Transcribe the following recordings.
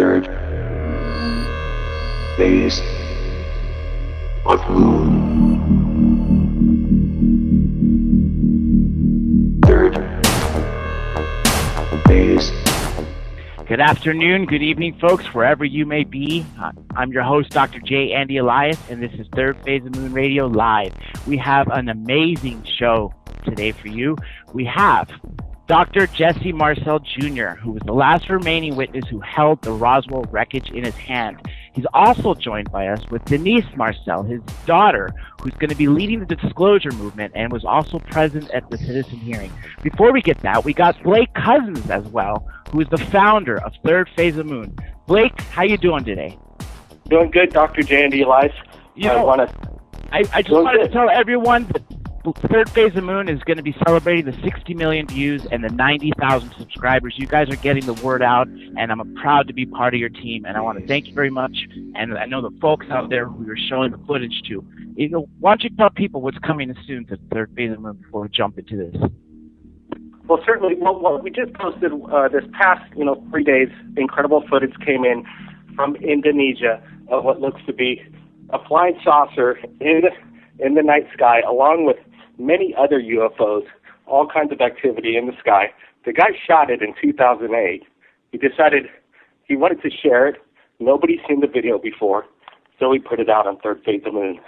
Third phase of moon. Third phase. Good afternoon, good evening, folks, wherever you may be. I'm your host, Dr. J. Andy Elias, and this is Third Phase of Moon Radio Live. We have an amazing show today for you. We have Dr. Jesse Marcel Jr., who was the last remaining witness who held the Roswell wreckage in his hand. He's also joined by us with Denise Marcel, his daughter, who's going to be leading the disclosure movement and was also present at the citizen hearing. Before we get that, we got Blake Cousins as well, who is the founder of Third Phase of Moon. Blake, how you doing today? Doing good, Dr. J. Andy Elias. I just wanted to tell everyone that Third Phase of Moon is going to be celebrating the 60 million views and the 90,000 subscribers. You guys are getting the word out, and I'm proud to be part of your team, and I want to thank you very much. And I know the folks out there who you're showing the footage to. Why don't you tell people what's coming soon to Third Phase of Moon before we jump into this? Well, certainly. Well, we just posted this past, 3 days. Incredible footage came in from Indonesia of what looks to be a flying saucer in the night sky, along with many other UFOs, all kinds of activity in the sky. The guy shot it in 2008. He decided he wanted to share it. Nobody's seen the video before, so he put it out on Third Phase of Moon.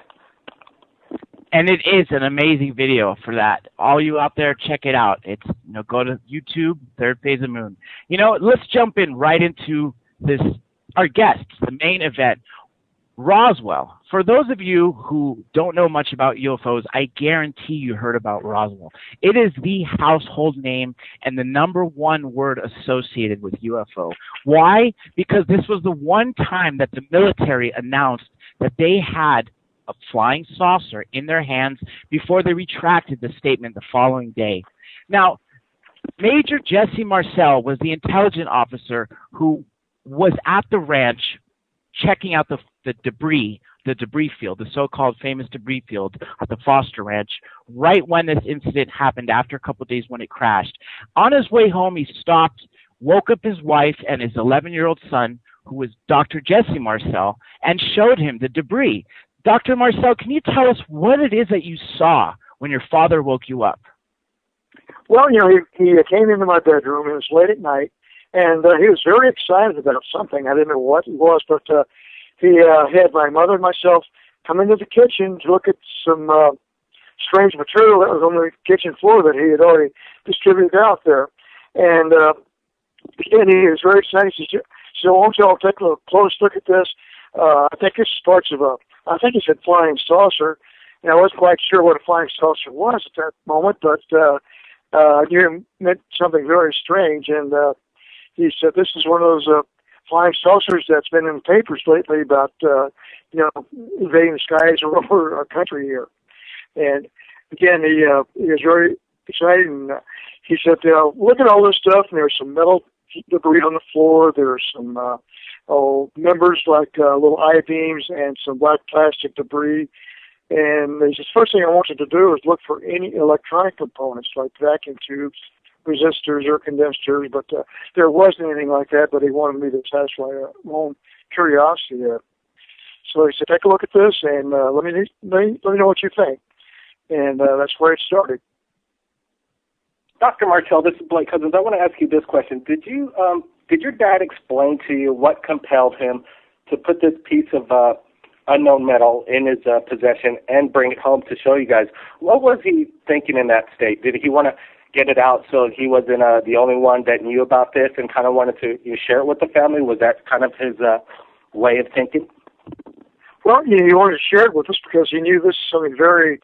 And it is an amazing video for that. All you out there, check it out. It's go to YouTube, Third Phase of Moon. Let's jump in right into this. Our guests, the main event, Roswell. For those of you who don't know much about UFOs, I guarantee you heard about Roswell. It is the household name and the number one word associated with UFO. Why? Because this was the one time that the military announced that they had a flying saucer in their hands before they retracted the statement the following day. Now, Major Jesse Marcel was the intelligence officer who was at the ranch checking out the debris field, the so-called famous debris field at the Foster Ranch, right when this incident happened after a couple of days when it crashed. On his way home, he stopped, woke up his wife and his 11-year-old son, who was Dr. Jesse Marcel, and showed him the debris. Dr. Marcel, can you tell us what it is that you saw when your father woke you up? Well, he came into my bedroom. It was late at night, and he was very excited about something. I didn't know what it was, but he had my mother and myself come into the kitchen to look at some strange material that was on the kitchen floor that he had already distributed out there. And he was very excited. He said, "Why don't y'all take a close look at this? I think it's parts of I think he said flying saucer." And I wasn't quite sure what a flying saucer was at that moment, but I knew it meant something very strange. And he said, "This is one of those flying saucers that's been in the papers lately about, invading the skies over our country here." And again, he was very excited. And he said, "Look at all this stuff. And there's some metal debris on the floor. There's some members like little I-beams and some black plastic debris. And he says, first thing I want you to do is look for any electronic components like vacuum tubes, resistors, or condensers." But there wasn't anything like that, but he wanted me to satisfy my own curiosity there. So he said, "Take a look at this and let me know what you think." And that's where it started. Dr. Marcel, this is Blake Cousins. I want to ask you this question. Did your dad explain to you what compelled him to put this piece of unknown metal in his possession and bring it home to show you guys? What was he thinking in that state? Did he want to get it out so he wasn't the only one that knew about this and kind of wanted to share it with the family? Was that kind of his way of thinking? Well, he wanted to share it with us because he knew this is something very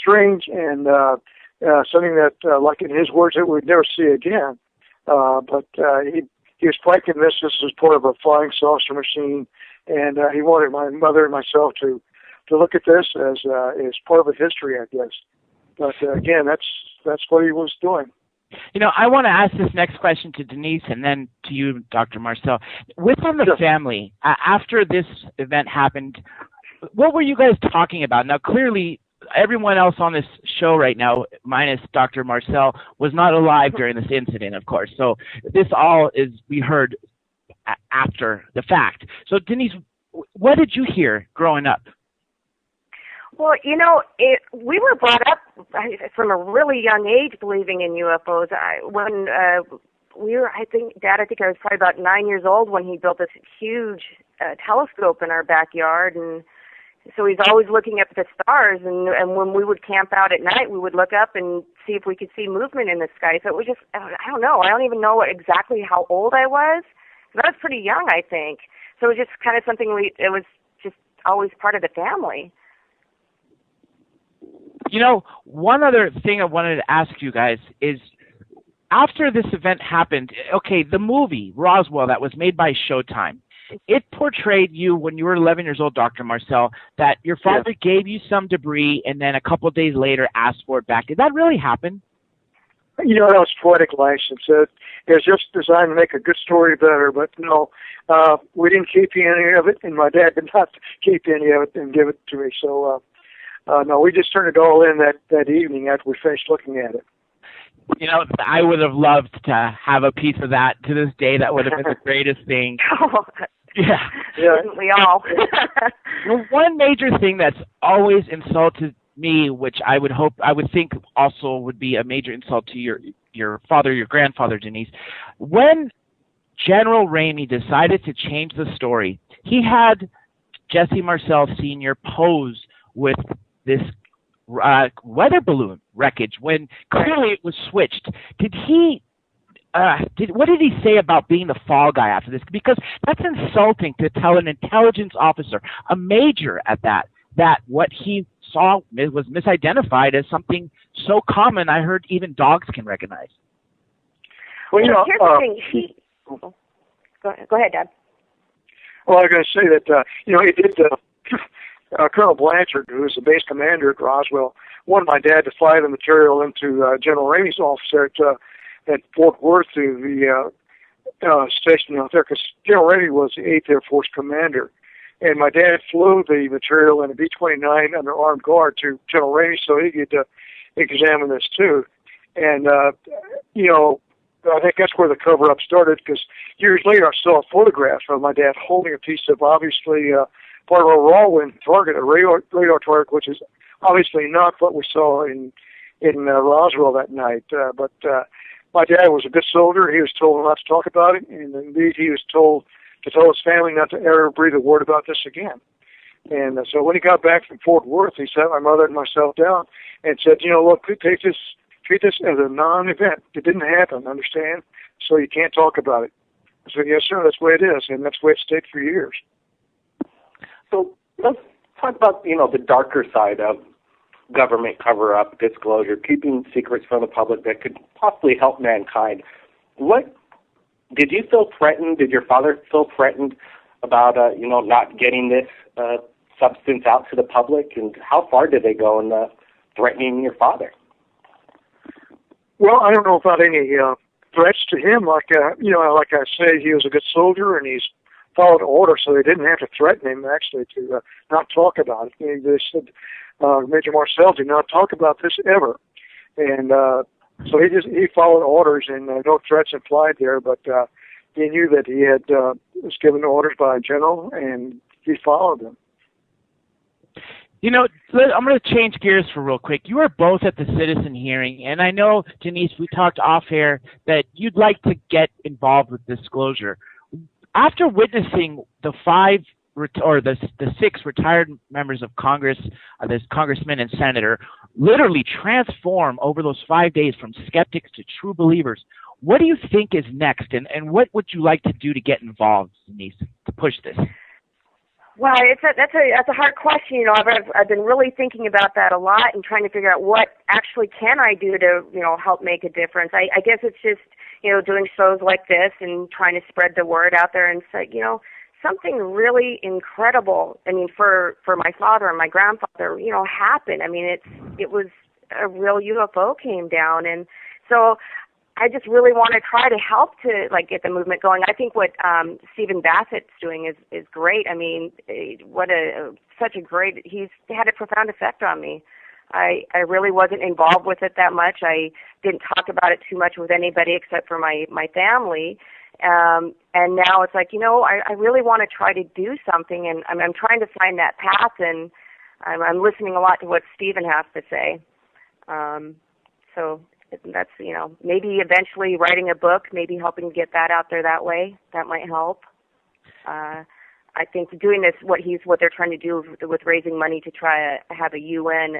strange and something that, like in his words, that we'd never see again. But he was quite convinced this was part of a flying saucer machine, and he wanted my mother and myself to look at this as part of a history, I guess. But again, that's what he was doing. I want to ask this next question to Denise and then to you, Dr. Marcel. Within the family, after this event happened, what were you guys talking about? Now, clearly, everyone else on this show right now, minus Dr. Marcel, was not alive during this incident, of course. So this all is, we heard after the fact. So, Denise, what did you hear growing up? Well, we were brought up from a really young age believing in UFOs. I think I was probably about 9 years old when he built this huge telescope in our backyard, and so he's always looking up at the stars. And when we would camp out at night, we would look up and see if we could see movement in the sky. So it was just, I don't know. I don't even know exactly how old I was. But I was pretty young, I think. So it was just kind of something it was just always part of the family. One other thing I wanted to ask you guys is, after this event happened, okay, the movie Roswell that was made by Showtime, it portrayed you when you were 11 years old, Dr. Marcel, that your father gave you some debris and then a couple of days later asked for it back. Did that really happen? That was poetic license. It was just designed to make a good story better, but no, we didn't keep any of it, and my dad did not keep any of it and give it to me. So, no, we just turned it all in that evening after we finished looking at it. I would have loved to have a piece of that. To this day, that would have been the greatest thing. Yeah. Wouldn't we all? One major thing that's always insulted me, which I would think also would be a major insult to your father, your grandfather, Denise. When General Ramey decided to change the story, he had Jesse Marcel Sr. pose with this weather balloon wreckage when clearly it was switched. What did he say about being the fall guy after this? Because that's insulting to tell an intelligence officer, a major at that what he saw was misidentified as something so common I heard even dogs can recognize. Well, here's the thing. Go ahead, Dad. Well, I was going to say that, he did, Colonel Blanchard, who was the base commander at Roswell, wanted my dad to fly the material into General Ramey's office at Fort Worth to the station out there, because General Ramey was the 8th Air Force commander. And my dad flew the material in a B-29 under armed guard to General Ramey so he could examine this too. And, I think that's where the cover-up started, because years later I saw a photograph of my dad holding a piece of obviously part of a Rawlin target, a radar target, which is obviously not what we saw in Roswell that night. But my dad was a good soldier. He was told not to talk about it, and indeed he was told to tell his family not to ever breathe a word about this again. And so when he got back from Fort Worth, he sat my mother and myself down and said, look, treat this as a non-event. It didn't happen, understand? So you can't talk about it. I said, yes, sir, that's the way it is, and that's the way it stayed for years. So let's talk about, the darker side of government cover-up, disclosure, keeping secrets from the public that could possibly help mankind. What did you feel threatened? Did your father feel threatened about, not getting this substance out to the public? And how far did they go in threatening your father? Well, I don't know about any threats to him. Like I say, he was a good soldier, and he's followed orders, so they didn't have to threaten him, actually, to not talk about it. They said, Major Marcel, do not talk about this ever. And so he followed orders, and no threats implied there, but he knew that he was given orders by a general, and he followed them. I'm going to change gears for real quick. You were both at the citizen hearing, and I know, Denise, we talked off air that you'd like to get involved with disclosure. After witnessing the six retired members of Congress, this congressman and senator, literally transform over those 5 days from skeptics to true believers, what do you think is next, and what would you like to do to get involved, Denise, to push this? Well, that's a hard question. I've been really thinking about that a lot and trying to figure out what actually can I do to help make a difference. I guess it's just doing shows like this and trying to spread the word out there and say something really incredible. I mean, for my father and my grandfather, happened. I mean, it was a real UFO came down, and so I just really want to try to help to get the movement going. I think what Stephen Bassett's doing is great. I mean, he's had a profound effect on me. I really wasn't involved with it that much. I didn't talk about it too much with anybody except for my family. And now it's like, I really want to try to do something, and I'm trying to find that path, and I'm listening a lot to what Stephen has to say. So that's, maybe eventually writing a book, maybe helping get that out there that way. That might help. I think doing this, what they're trying to do with raising money to try to have a UN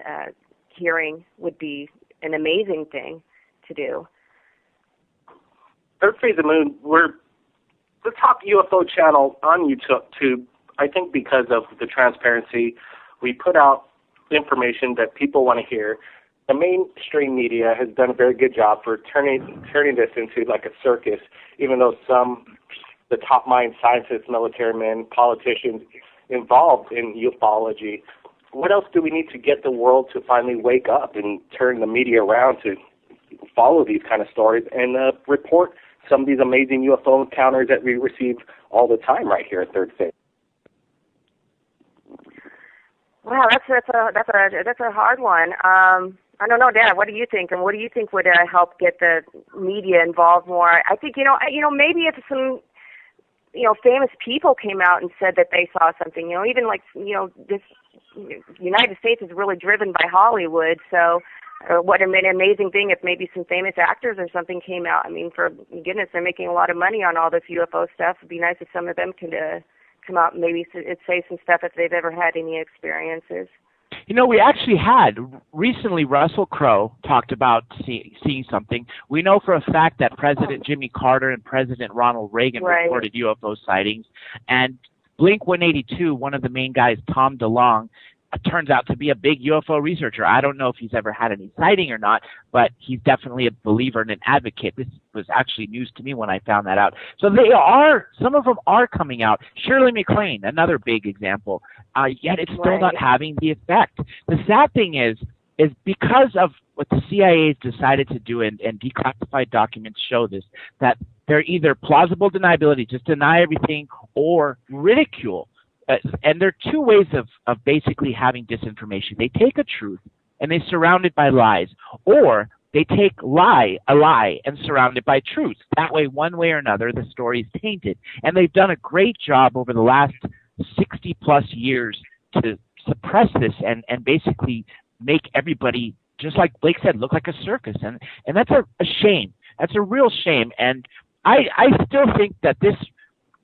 hearing would be an amazing thing to do. Third Phase of Moon, we're the top UFO channel on YouTube, I think because of the transparency. We put out information that people want to hear. The mainstream media has done a very good job for turning this into like a circus, even though the top mind scientists, military men, politicians involved in ufology. What else do we need to get the world to finally wake up and turn the media around to follow these kind of stories and report some of these amazing UFO encounters that we receive all the time right here at Third Phase? Wow, that's a hard one. I don't know, Dad. What do you think? And what do you think would help get the media involved more? I think maybe if some famous people came out and said that they saw something. Even like this United States is really driven by Hollywood, so. What an amazing thing if maybe some famous actors or something came out. I mean, for goodness, they're making a lot of money on all this UFO stuff. It'd be nice if some of them could come out and maybe say some stuff if they've ever had any experiences. We actually had recently Russell Crowe talked about seeing something. We know for a fact that President Jimmy Carter and President Ronald Reagan reported UFO sightings. And Blink-182, one of the main guys, Tom DeLonge, turns out to be a big UFO researcher. I don't know if he's ever had any sighting or not, but he's definitely a believer and an advocate. This was actually news to me when I found that out. So some of them are coming out. Shirley MacLaine, another big example, yet it's still not having the effect. The sad thing is because of what the CIA has decided to do, and declassified documents show this, that they're either plausible deniability, just deny everything, or ridicule. And there are two ways of basically having disinformation. They take a truth and they surround it by lies, or they take a lie and surround it by truth. That way, one way or another, the story is tainted. And they've done a great job over the last 60 plus years to suppress this and basically make everybody, just like Blake said, look like a circus. And that's a shame. That's a real shame. And I still think that this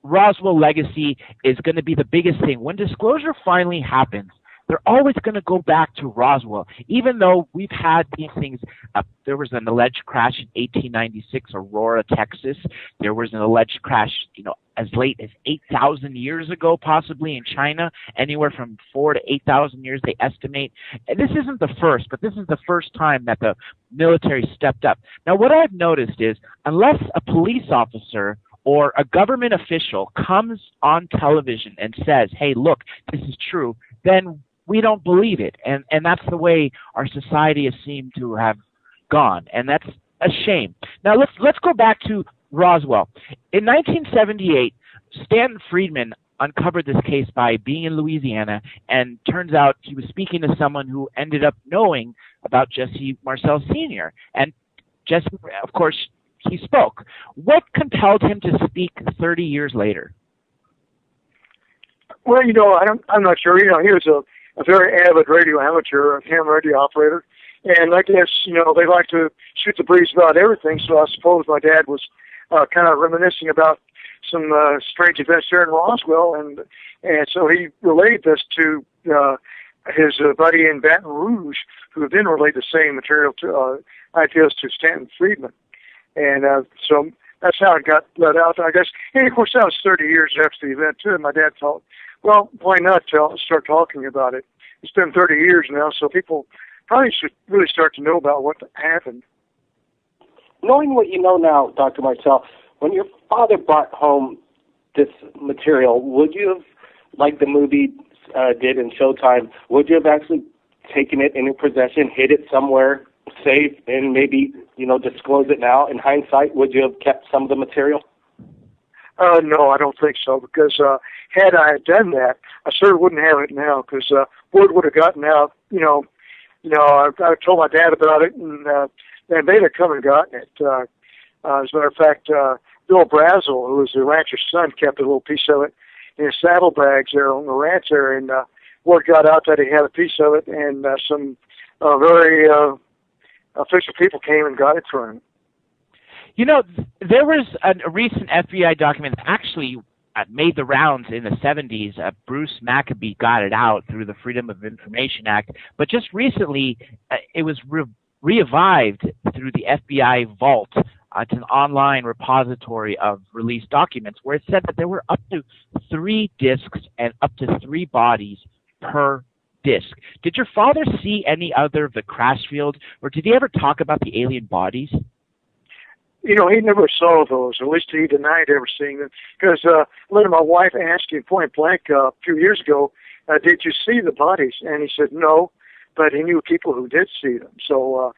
Roswell legacy is going to be the biggest thing. When disclosure finally happens, they're always going to go back to Roswell, even though we've had these things. There was an alleged crash in 1896, Aurora, Texas. There was an alleged crash, as late as 8,000 years ago, possibly in China. Anywhere from 4,000 to 8,000 years, they estimate. And this isn't the first, but this is the first time that the military stepped up. Now, what I've noticed is, unless a police officer or a government official comes on television and says, hey, look, this is true, then we don't believe it. And that's the way our society has seemed to have gone. And that's a shame. Now, let's go back to Roswell. In 1978, Stanton Friedman uncovered this case by being in Louisiana, and turns out he was speaking to someone who ended up knowing about Jesse Marcel Sr. And Jesse, of course, he spoke. What compelled him to speak 30 years later? Well, I'm not sure. He was a very avid radio amateur, a ham radio operator. And I guess, they like to shoot the breeze about everything. So I suppose my dad was kind of reminiscing about some strange events there in Roswell. And so he relayed this to his buddy in Baton Rouge, who then relayed the same material to ideas to Stanton Friedman. And so that's how it got let out, I guess. And of course, that was 30 years after the event, too. And my dad thought, well, why not start talking about it? It's been 30 years now, so people probably should really start to know about what happened. Knowing what you know now, Dr. Marcel, when your father brought home this material, would you have, like the movie did in Showtime, would you have actually taken it in your possession, hid it somewhere safe, and maybe, disclose it now? In hindsight, would you have kept some of the material? No, I don't think so, because had I done that, I certainly wouldn't have it now, because word would have gotten out. I told my dad about it, and they'd have come and gotten it. As a matter of fact, Bill Brazel, who was the rancher's son, kept a little piece of it in his saddlebags there on the ranch there, and word got out that he had a piece of it, and some very official people came and got it for him. You know, there was a recent FBI document that actually made the rounds in the 70s. Bruce Maccabee got it out through the Freedom of Information Act, but just recently it was revived through the FBI Vault. It's an online repository of released documents where it said that there were up to 3 discs and up to 3 bodies per disc. Did your father see any other of the crash field, or did he ever talk about the alien bodies? You know, he never saw those. At least he denied ever seeing them. Because later my wife asked him point blank a few years ago, did you see the bodies? And he said no, but he knew people who did see them. So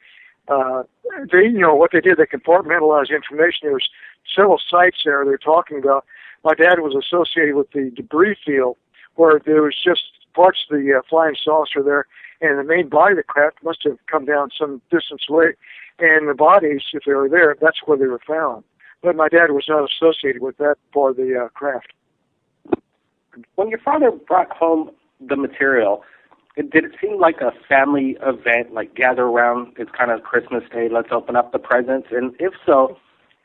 they, you know, what they did, they compartmentalized information. There was several sites there they're talking about. My dad was associated with the debris field where there was just parts of the flying saucer there, and the main body of the craft must have come down some distance away. And the bodies, if they were there, that's where they were found. But my dad was not associated with that part of the craft. When your father brought home the material, did it seem like a family event, like gather around, it's kind of Christmas Day, let's open up the presents? And if so,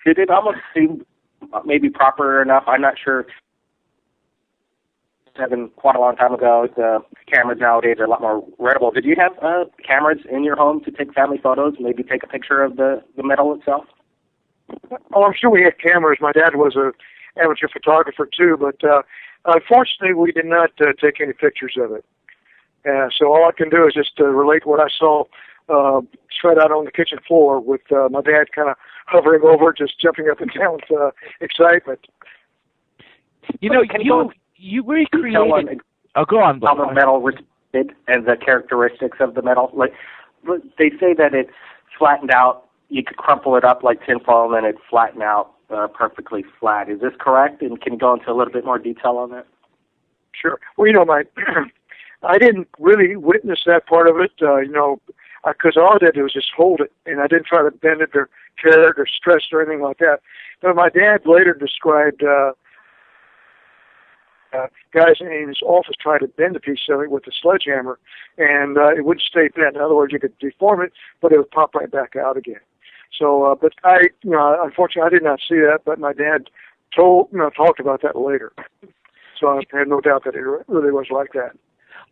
did it almost seem maybe proper enough? I'm not sure. Been quite a long time ago. The cameras nowadays are a lot more readable. Did you have cameras in your home to take family photos, maybe take a picture of the metal itself? Oh, I'm sure we had cameras. My dad was an amateur photographer too, but unfortunately we did not take any pictures of it. So all I can do is just relate what I saw spread out on the kitchen floor with my dad kind of hovering over, just jumping up and down with excitement. You know, you recreated. Oh, go on. How the metal responded and the characteristics of the metal. Like they say that it's flattened out. You could crumple it up like tinfoil, and then it flatten out perfectly flat. Is this correct? And can you go into a little bit more detail on that? Sure. Well, you know, I didn't really witness that part of it. You know, because all I did was just hold it, and I didn't try to bend it or tear it or stretch it or anything like that. But my dad later described. Guys in his office tried to bend a piece of it with a sledgehammer, and it wouldn't stay bent. In other words, you could deform it, but it would pop right back out again. So, but unfortunately, I did not see that. But my dad talked about that later. So I have no doubt that it really was like that.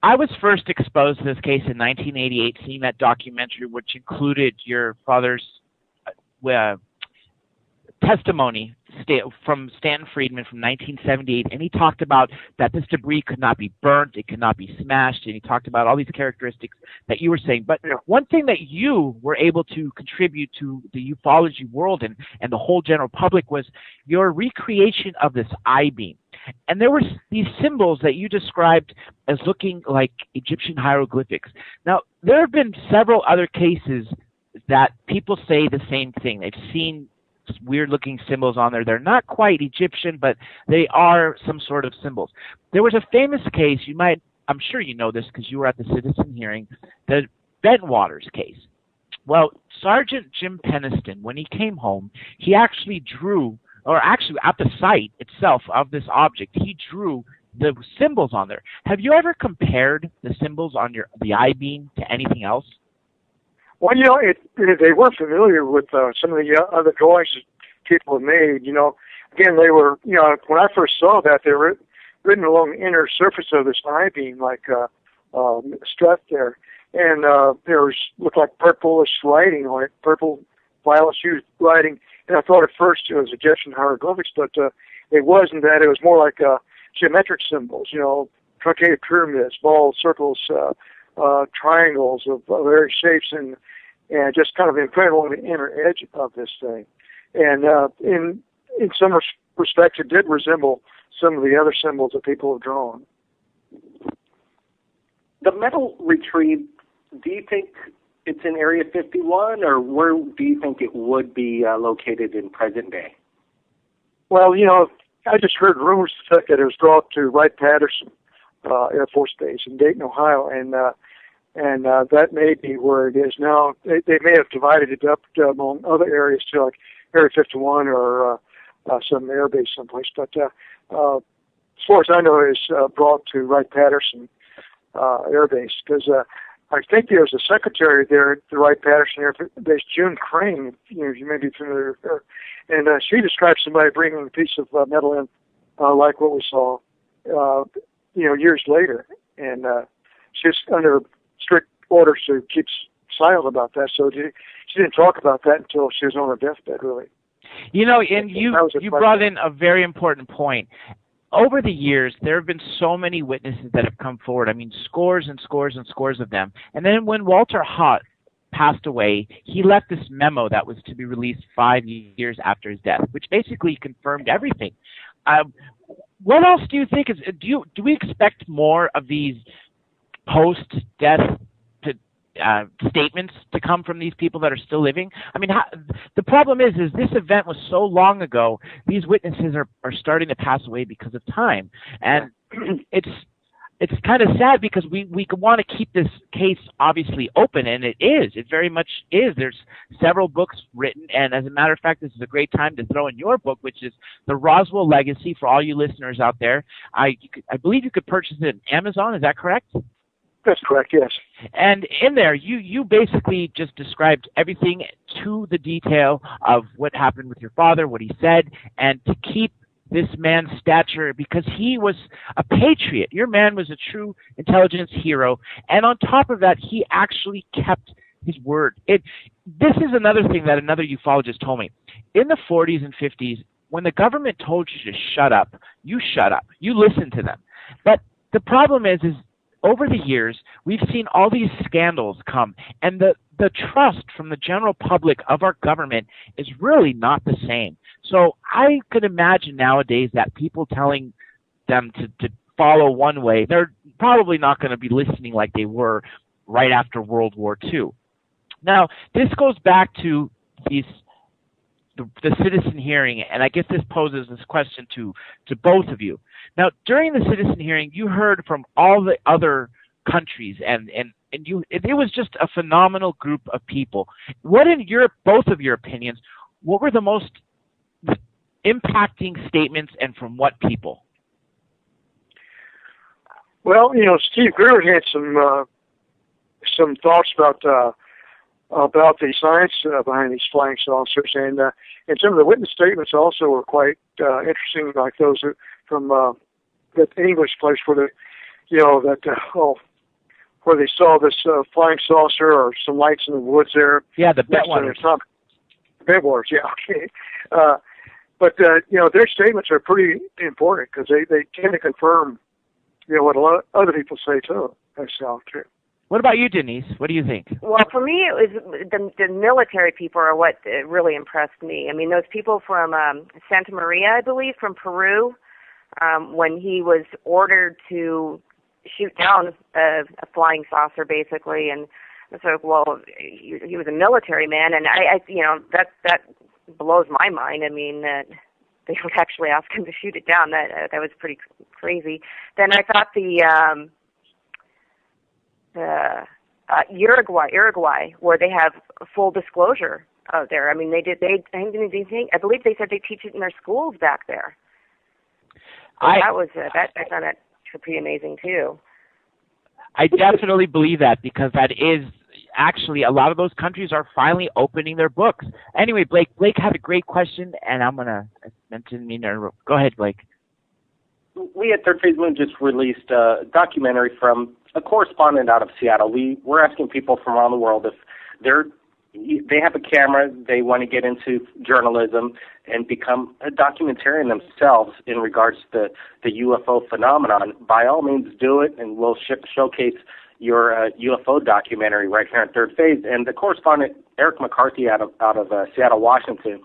I was first exposed to this case in 1988, seeing that documentary, which included your father's testimony from Stanton Friedman from 1978, and he talked about that this debris could not be burnt, it could not be smashed, and he talked about all these characteristics that you were saying. But one thing that you were able to contribute to the ufology world and the whole general public was your recreation of this I-beam. And there were these symbols that you described as looking like Egyptian hieroglyphics. Now, there have been several other cases that people say the same thing. They've seen weird-looking symbols on there. They're not quite Egyptian, but they are some sort of symbols. There was a famous case, I'm sure you know this because you were at the citizen hearing, the Bentwaters case. Well, Sergeant Jim Peniston, when he came home, he actually drew, or actually at the site itself of this object, he drew the symbols on there. Have you ever compared the symbols on the I-beam to anything else? Well, you know, they were familiar with some of the other drawings that people have made. You know, again, they were, you know, when I first saw that, they were written along the inner surface of this I-beam, like strut there. And there looked like purplish writing on it, purple, violet hued writing. And I thought at first it was Egyptian hieroglyphics, but it wasn't that. It was more like geometric symbols, you know, truncated pyramids, balls, circles, triangles of various shapes, and just kind of imprinted on the inner edge of this thing. And in some respects, it did resemble some of the other symbols that people have drawn. The metal retrieved, do you think it's in Area 51, or where do you think it would be located in present day? Well, you know, I just heard rumors that it was brought to Wright-Patterson Air Force Base in Dayton, Ohio, and that may be where it is now. They may have divided it up among other areas too, like Area 51 or some air base someplace. But as far as I know, it was brought to Wright-Patterson Air Base, because I think there was a secretary there at the Wright-Patterson Air Base, June Crane. You may be familiar with her, and she described somebody bringing a piece of metal in, like what we saw, years later, and she was under strict orders to keep silent about that. So she didn't talk about that until she was on her deathbed, really. And you brought in a very important point. Over the years, there have been so many witnesses that have come forward. I mean, scores and scores and scores of them. And then when Walter Haut passed away, he left this memo that was to be released 5 years after his death, which basically confirmed everything. What else do you think is? Do we expect more of these post-death statements to come from these people that are still living? I mean, the problem is this event was so long ago. These witnesses are starting to pass away because of time, and it's kind of sad because we want to keep this case obviously open, and it very much is. There's several books written, and as a matter of fact, this is a great time to throw in your book, which is The Roswell Legacy, for all you listeners out there. I believe you could purchase it on Amazon. Is that correct? That's correct, yes. And in there, you basically just described everything to the detail of what happened with your father, what he said, and to keep this man's stature, because he was a patriot. Your man was a true intelligence hero. And on top of that, he actually kept his word. This is another thing that another ufologist told me. In the 40s and 50s, when the government told you to shut up, you shut up. You listened to them. But the problem is over the years, we've seen all these scandals come, and the trust from the general public of our government is really not the same. So I could imagine nowadays that people telling them to follow one way, they're probably not going to be listening like they were right after World War II. Now, this goes back to the citizen hearing, and I guess this poses this question to both of you. Now, during the citizen hearing, you heard from all the other countries, and it was just a phenomenal group of people. What, in both of your opinions, what were the most impacting statements, and from what people? Well, Steve Greer had some thoughts about the science behind these flying saucers, and some of the witness statements also were quite interesting, like those from that English place where where they saw this flying saucer or some lights in the woods there. Yeah, the Bentwaters. Bentwaters, yeah, okay. But their statements are pretty important because they tend to confirm what a lot of other people say too. That's true. What about you, Denise? What do you think? Well, for me, it was the military people are what really impressed me. I mean, those people from Santa Maria, I believe, from Peru, when he was ordered to shoot down a flying saucer, basically, and so, well, he was a military man, and I that blows my mind. I mean, that they would actually ask him to shoot it down. That was pretty crazy. Then I thought Uruguay, where they have full disclosure out there. I mean, I believe they said they teach it in their schools back there. So I found that pretty amazing too. I definitely believe that, because that is actually, a lot of those countries are finally opening their books. Anyway, Blake had a great question, and I'm gonna mention go ahead, Blake. We at Third Phase Moon just released a documentary from a correspondent out of Seattle. We're asking people from around the world if they have a camera, they want to get into journalism and become a documentarian themselves in regards to the UFO phenomenon. By all means, do it, and we'll showcase your UFO documentary right here on Third Phase. And the correspondent, Eric McCarthy, out of Seattle, Washington,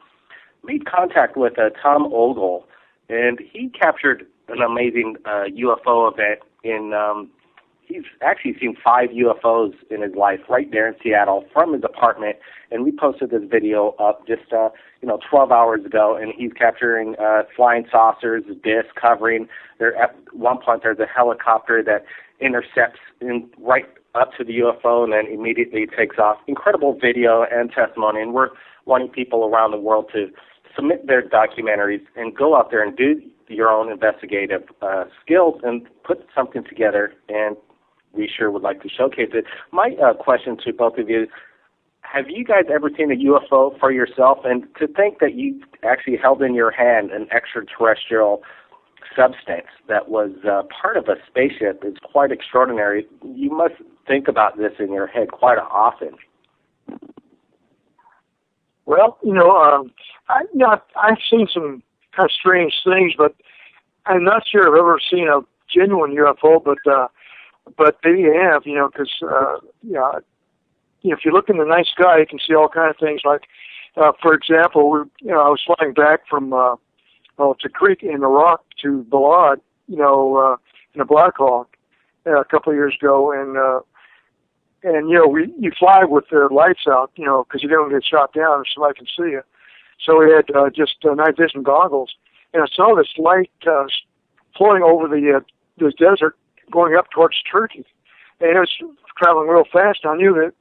made contact with Tom Ogle, and he captured an amazing UFO event he's actually seen 5 UFOs in his life right there in Seattle from his apartment, and we posted this video up just 12 hours ago, and he's capturing flying saucers, discs covering. At one point there's a helicopter that intercepts right up to the UFO and then immediately takes off. Incredible video and testimony, and we're wanting people around the world to submit their documentaries and go out there and do your own investigative skills and put something together, and we sure would like to showcase it. My question to both of you, have you guys ever seen a UFO for yourself? And to think that you actually held in your hand an extraterrestrial substance that was part of a spaceship is quite extraordinary. You must think about this in your head quite often. Well, I've seen some kind of strange things, but I'm not sure I've ever seen a genuine UFO. But maybe you have, because if you look in the night sky, you can see all kinds of things. Like, for example, I was flying back from Tikrit in Iraq to Balad, in a Black Hawk a couple of years ago, and you fly with the lights out, because you don't get shot down if somebody can see you. So we had just night vision goggles, and I saw this light floating over the desert, going up towards Turkey, and it was traveling real fast. I knew that.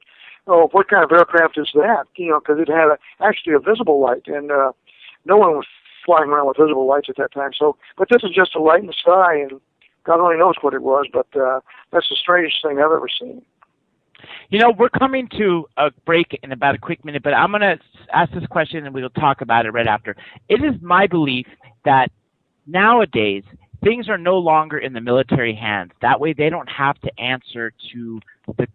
Oh, what kind of aircraft is that? Because it had actually a visible light, and no one was flying around with visible lights at that time. So, but this is just a light in the sky, and God only knows what it was. But that's the strangest thing I've ever seen. We're coming to a break in about a quick minute, but I'm going to ask this question, and we'll talk about it right after. It is my belief that nowadays things are no longer in the military hands. That way they don't have to answer to the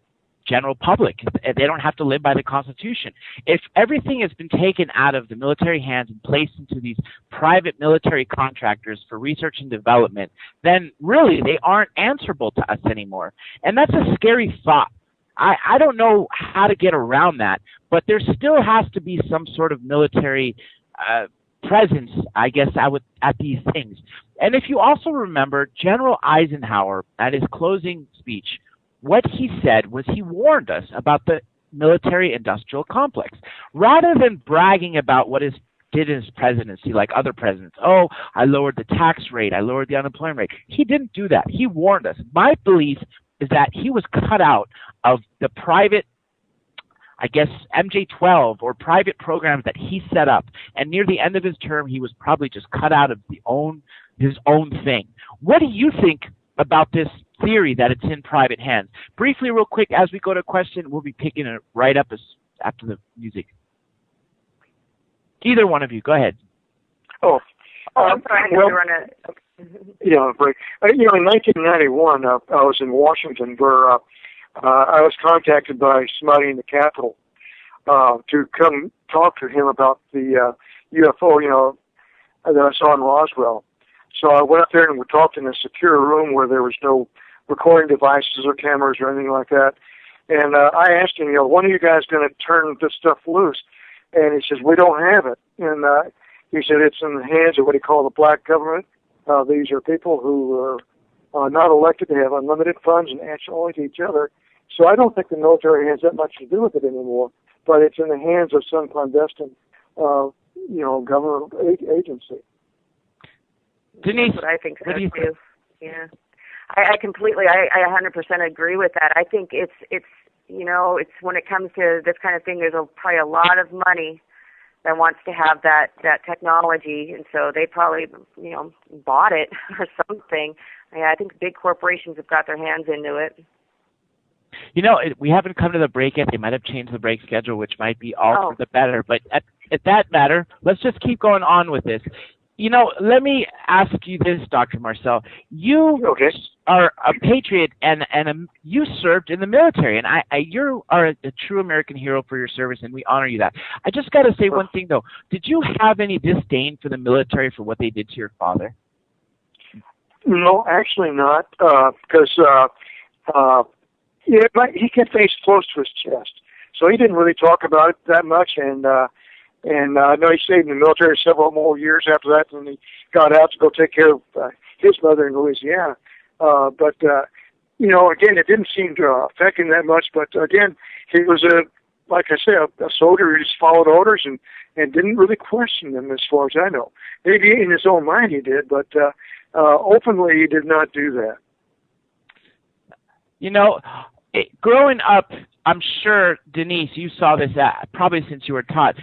general public. They don't have to live by the Constitution. If everything has been taken out of the military hands and placed into these private military contractors for research and development, then really they aren't answerable to us anymore. And that's a scary thought. I don't know how to get around that, but there still has to be some sort of military presence, I guess, at these things. And if you also remember, General Eisenhower, at his closing speech, what he said was he warned us about the military-industrial complex. Rather than bragging about what he did in his presidency like other presidents, oh, I lowered the tax rate, I lowered the unemployment rate. He didn't do that. He warned us. My belief is that he was cut out of the private, I guess, MJ-12 or private programs that he set up. And near the end of his term, he was probably just cut out of his own thing. What do you think about this theory that it's in private hands? Briefly, real quick, as we go to a question, we'll be picking it right up after the music. Either one of you, go ahead. I'm sorry, I run a... break. In 1991, I was in Washington, where I was contacted by somebody in the Capitol to come talk to him about the UFO, that I saw in Roswell. So I went up there and we talked in a secure room where there was no recording devices or cameras or anything like that. And I asked him, when are you guys going to turn this stuff loose? And he says, we don't have it. And he said it's in the hands of what he called the black government. These are people who are not elected. They have unlimited funds and answer only to each other. So I don't think the military has that much to do with it anymore. But it's in the hands of some clandestine, government agency. Denise, that's what I think what do you too. think? Yeah, I completely, I 100% agree with that. I think it's when it comes to this kind of thing, there's probably a lot of money that wants to have that technology, and so they probably bought it or something. Yeah, I think big corporations have got their hands into it. We haven't come to the break yet. They might have changed the break schedule, which might be all for the better. But at that matter, let's just keep going on with this. Let me ask you this, Dr. Marcel. You are a patriot, and you served in the military, and you are a true American hero for your service, and we honor you that. I just got to say one thing, though. Did you have any disdain for the military for what they did to your father? No, actually not, because he kept things close to his chest, so he didn't really talk about it that much, and I know he stayed in the military several more years after that, and he got out to go take care of his mother in Louisiana. But again, it didn't seem to affect him that much. But again, he was like I said, a soldier who just followed orders and didn't really question them, as far as I know. Maybe in his own mind he did, but openly he did not do that. Growing up, I'm sure, Denise, you saw this probably since you were taught.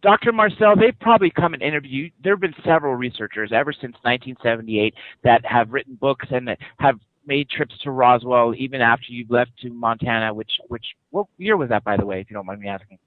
Dr. Marcel, they've probably come and interviewed. There have been several researchers ever since 1978 that have written books and that have made trips to Roswell even after you've left to Montana. What year was that, by the way, if you don't mind me asking?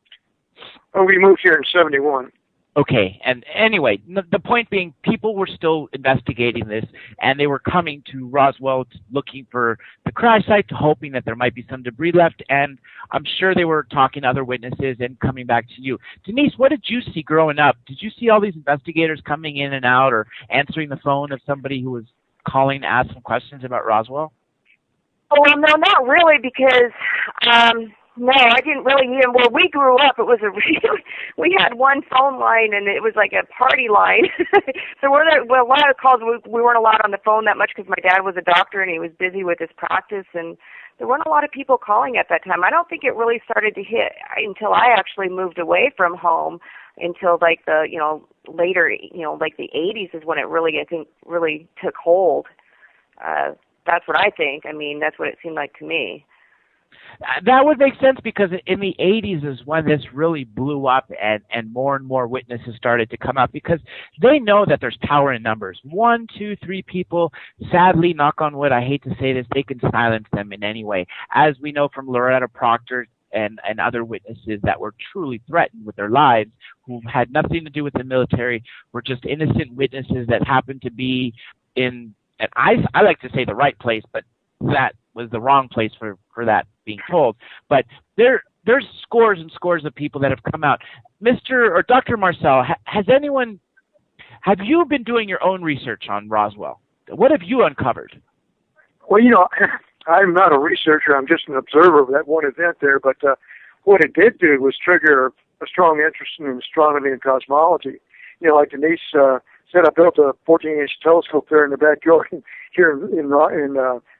Oh, we moved here in '71. Okay, and anyway, the point being, people were still investigating this, and they were coming to Roswell looking for the crash site, hoping that there might be some debris left, and I'm sure they were talking to other witnesses and coming back to you. Denise, what did you see growing up? Did you see all these investigators coming in and out or answering the phone of somebody who was calling to ask some questions about Roswell? Oh, well, no, not really, because no, I didn't really hear them. Where we grew up, it was we had one phone line, and it was like a party line. So a lot of the calls, we weren't allowed on the phone that much because my dad was a doctor, and he was busy with his practice, and there weren't a lot of people calling at that time. I don't think it really started to hit until I actually moved away from home, until like the, later, like the 80s is when it really, I think, really took hold. That's what I think. I mean, that's what it seemed like to me. That would make sense, because in the 80s is when this really blew up, and more witnesses started to come out, because they know that there's power in numbers. 1, 2, 3 people, sadly, knock on wood, I hate to say this, they can silence them in any way. As we know from Loretta Proctor and other witnesses that were truly threatened with their lives, who had nothing to do with the military, were just innocent witnesses that happened to be in, and I like to say the right place, but that was the wrong place for that being told. But there's scores and scores of people that have come out. Mr. or Dr. Marcel, have you been doing your own research on Roswell? What have you uncovered? Well, I'm not a researcher. I'm just an observer of that one event there. But what it did do was trigger a strong interest in astronomy and cosmology. Like Denise said, I built a 14-inch telescope there in the backyard here in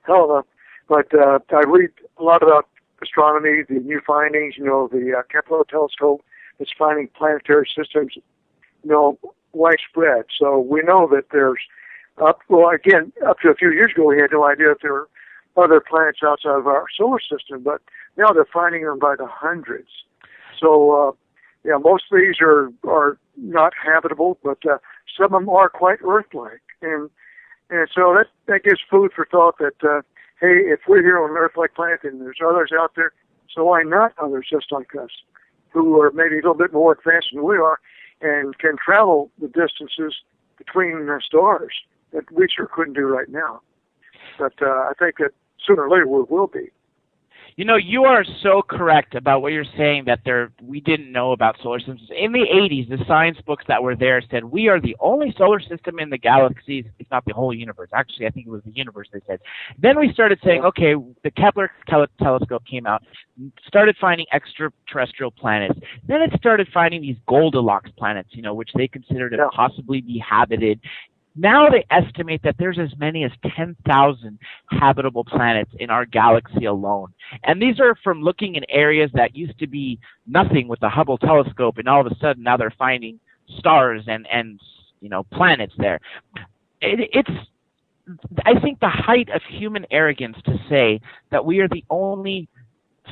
Helena. But I read a lot about astronomy, the new findings, the Kepler telescope that's finding planetary systems, widespread. So we know that there's, up to a few years ago, we had no idea if there were other planets outside of our solar system, but now they're finding them by the hundreds. So, most of these are not habitable, but some of them are quite Earth-like. And so that gives food for thought that, hey, if we're here on an Earth-like planet and there's others out there, so why not others just like us, who are maybe a little bit more advanced than we are and can travel the distances between the stars that we sure couldn't do right now. But I think that sooner or later we will be. You are so correct about what you're saying, that we didn't know about solar systems. In the 80s, the science books that were there said we are the only solar system in the galaxies, if not the whole universe. Actually, I think it was the universe, they said. Then we started saying, okay, the Kepler telescope came out, started finding extraterrestrial planets. Then it started finding these Goldilocks planets, which they considered to possibly be habited. Now they estimate that there's as many as 10,000 habitable planets in our galaxy alone. And these are from looking in areas that used to be nothing with the Hubble telescope, and all of a sudden now they're finding stars and planets there. It's, I think, the height of human arrogance to say that we are the only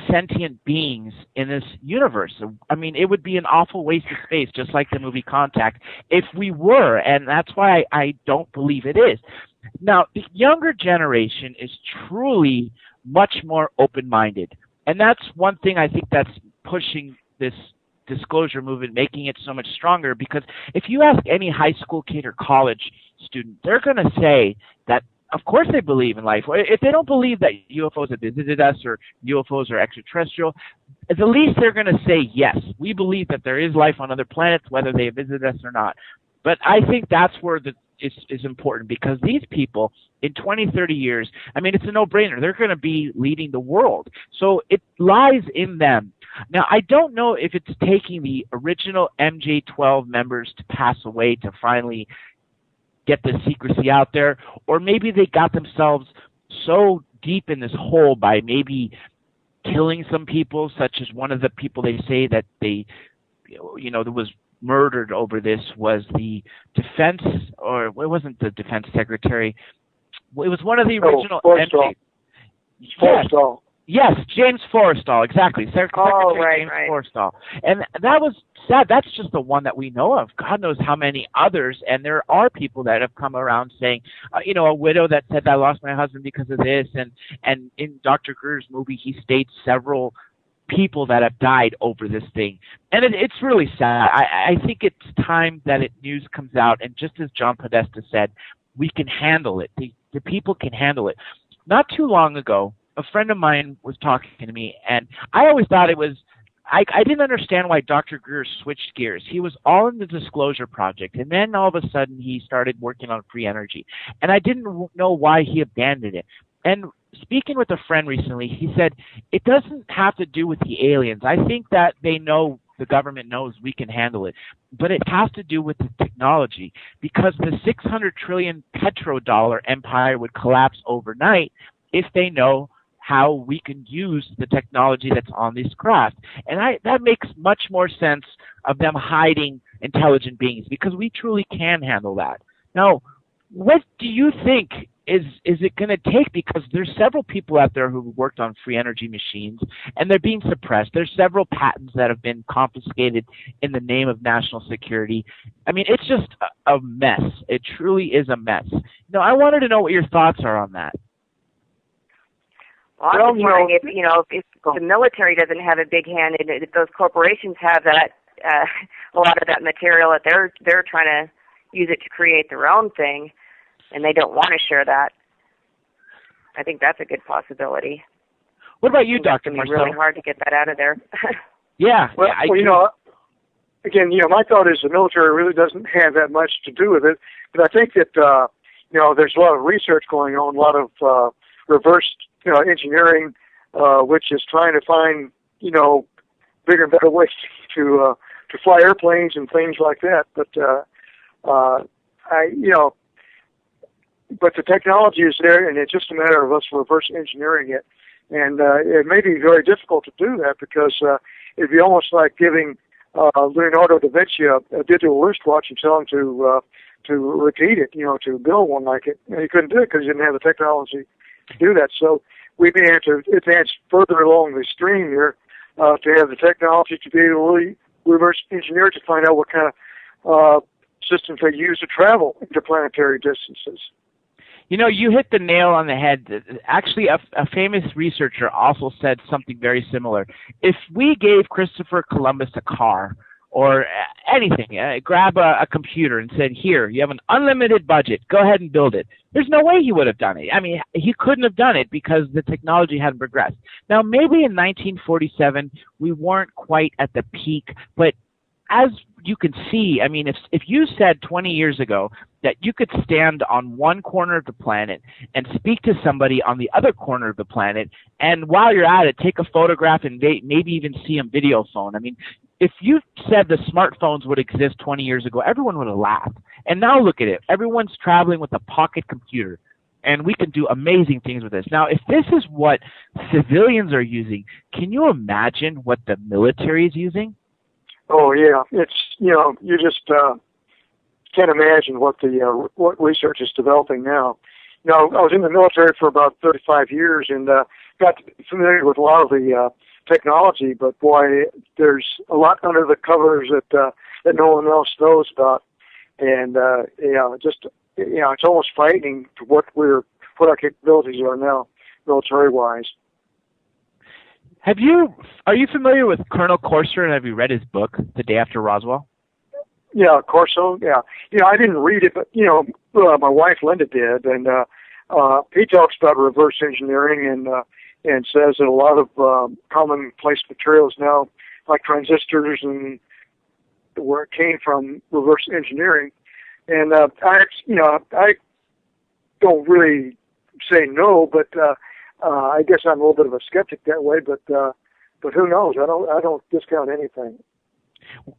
sentient beings in this universe. I mean, it would be an awful waste of space, just like the movie Contact, if we were, and that's why I don't believe it is. Now, the younger generation is truly much more open-minded, and that's one thing I think that's pushing this disclosure movement, making it so much stronger, because if you ask any high school kid or college student, they're going to say that of course they believe in life. If they don't believe that UFOs have visited us or UFOs are extraterrestrial, at the least they're going to say, yes, we believe that there is life on other planets, whether they have visited us or not. But I think that's where is important, because these people in 20, 30 years, I mean, it's a no-brainer. They're going to be leading the world. So it lies in them. Now, I don't know if it's taking the original MJ-12 members to pass away to finally get the secrecy out there, or maybe they got themselves so deep in this hole by maybe killing some people, such as one of the people they say that that was murdered over this was the defense, or it wasn't the defense secretary. It was one of the original. Forrestal. Yes, James Forrestal, exactly. Oh, Secretary James Forrestal. And that was sad. That's just the one that we know of. God knows how many others. And there are people that have come around saying, a widow that said, I lost my husband because of this. And in Dr. Greer's movie, he states several people that have died over this thing. And it's really sad. I think it's time that news comes out. And just as John Podesta said, we can handle it. The people can handle it. Not too long ago, a friend of mine was talking to me, and I always thought it was, I didn't understand why Dr. Greer switched gears. He was all in the Disclosure Project, and then all of a sudden he started working on free energy. And I didn't know why he abandoned it. And speaking with a friend recently, he said, it doesn't have to do with the aliens. I think that they know, the government knows we can handle it. But it has to do with the technology, because the 600 trillion petrodollar empire would collapse overnight if they know how we can use the technology that's on these craft. And that makes much more sense of them hiding intelligent beings, because we truly can handle that. Now, what do you think is it going to take? Because there's several people out there who worked on free energy machines, and they're being suppressed. There's several patents that have been confiscated in the name of national security. I mean, it's just a mess. It truly is a mess. I wanted to know what your thoughts are on that. Well, I'm just wondering if the military doesn't have a big hand in it, if those corporations have that, a lot of that material that they're trying to use it to create their own thing, and they don't want to share that. I think that's a good possibility. What about you, Dr. Marcel? It's Marcel? really hard to get that out of there. Yeah. Again, my thought is the military really doesn't have that much to do with it, but I think that there's a lot of research going on, a lot of reverse engineering, which is trying to find bigger and better ways to fly airplanes and things like that. But but the technology is there, and it's just a matter of us reverse engineering it. And it may be very difficult to do that, because it'd be almost like giving Leonardo da Vinci a digital wristwatch and tell him to repeat it, to build one like it. And he couldn't do it because he didn't have the technology to do that. So we may have to advance further along the stream here to have the technology to be able to really reverse engineer to find out what kind of systems they use to travel interplanetary distances. You hit the nail on the head. Actually, a famous researcher also said something very similar. If we gave Christopher Columbus a car or anything, grab a computer and said, here, you have an unlimited budget, go ahead and build it, there's no way he would have done it. I mean, he couldn't have done it because the technology hadn't progressed. Now, maybe in 1947, we weren't quite at the peak, but as you can see, I mean, if you said 20 years ago that you could stand on one corner of the planet and speak to somebody on the other corner of the planet, and while you're at it, take a photograph and maybe even see them video phone. I mean, if you said the smartphones would exist 20 years ago, everyone would have laughed. And now look at it. Everyone's traveling with a pocket computer, and we can do amazing things with this. Now, if this is what civilians are using, can you imagine what the military is using? Oh yeah, it's you just can't imagine what what research is developing now. I was in the military for about 35 years and got familiar with a lot of the technology, but boy, there's a lot under the covers that no one else knows about, and it's almost frightening to what our capabilities are now, military wise. Are you familiar with Colonel Corso, and have you read his book, The Day After Roswell? Yeah, Corso, yeah. I didn't read it, but, my wife Linda did, and he talks about reverse engineering and says that a lot of commonplace materials now, like transistors and where it came from, reverse engineering. And I don't really say no, but I guess I'm a little bit of a skeptic that way, but who knows? I don't discount anything.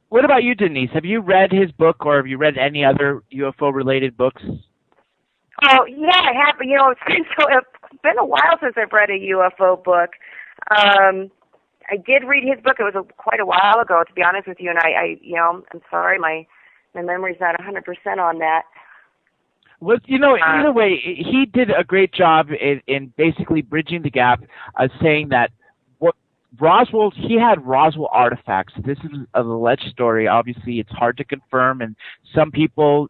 What about you, Denise? Have you read his book, or have you read any other UFO-related books? Oh yeah, I have. It's been a while since I've read a UFO book. I did read his book. It was quite a while ago, to be honest with you. And I'm sorry, my memory's not 100% on that. Well, either way, he did a great job in basically bridging the gap, saying that what Roswell, he had Roswell artifacts. This is an alleged story. Obviously, it's hard to confirm, and some people,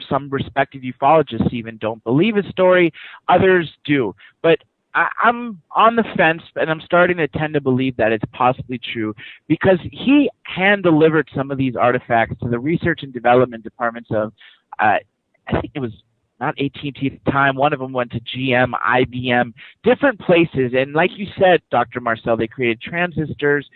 some respected ufologists even don't believe his story. Others do. But I'm on the fence, and I'm starting to tend to believe that it's possibly true because he hand-delivered some of these artifacts to the research and development departments of, I think it was not AT&T at the time. One of them went to GM, IBM, different places. And like you said, Dr. Marcel, they created transistors,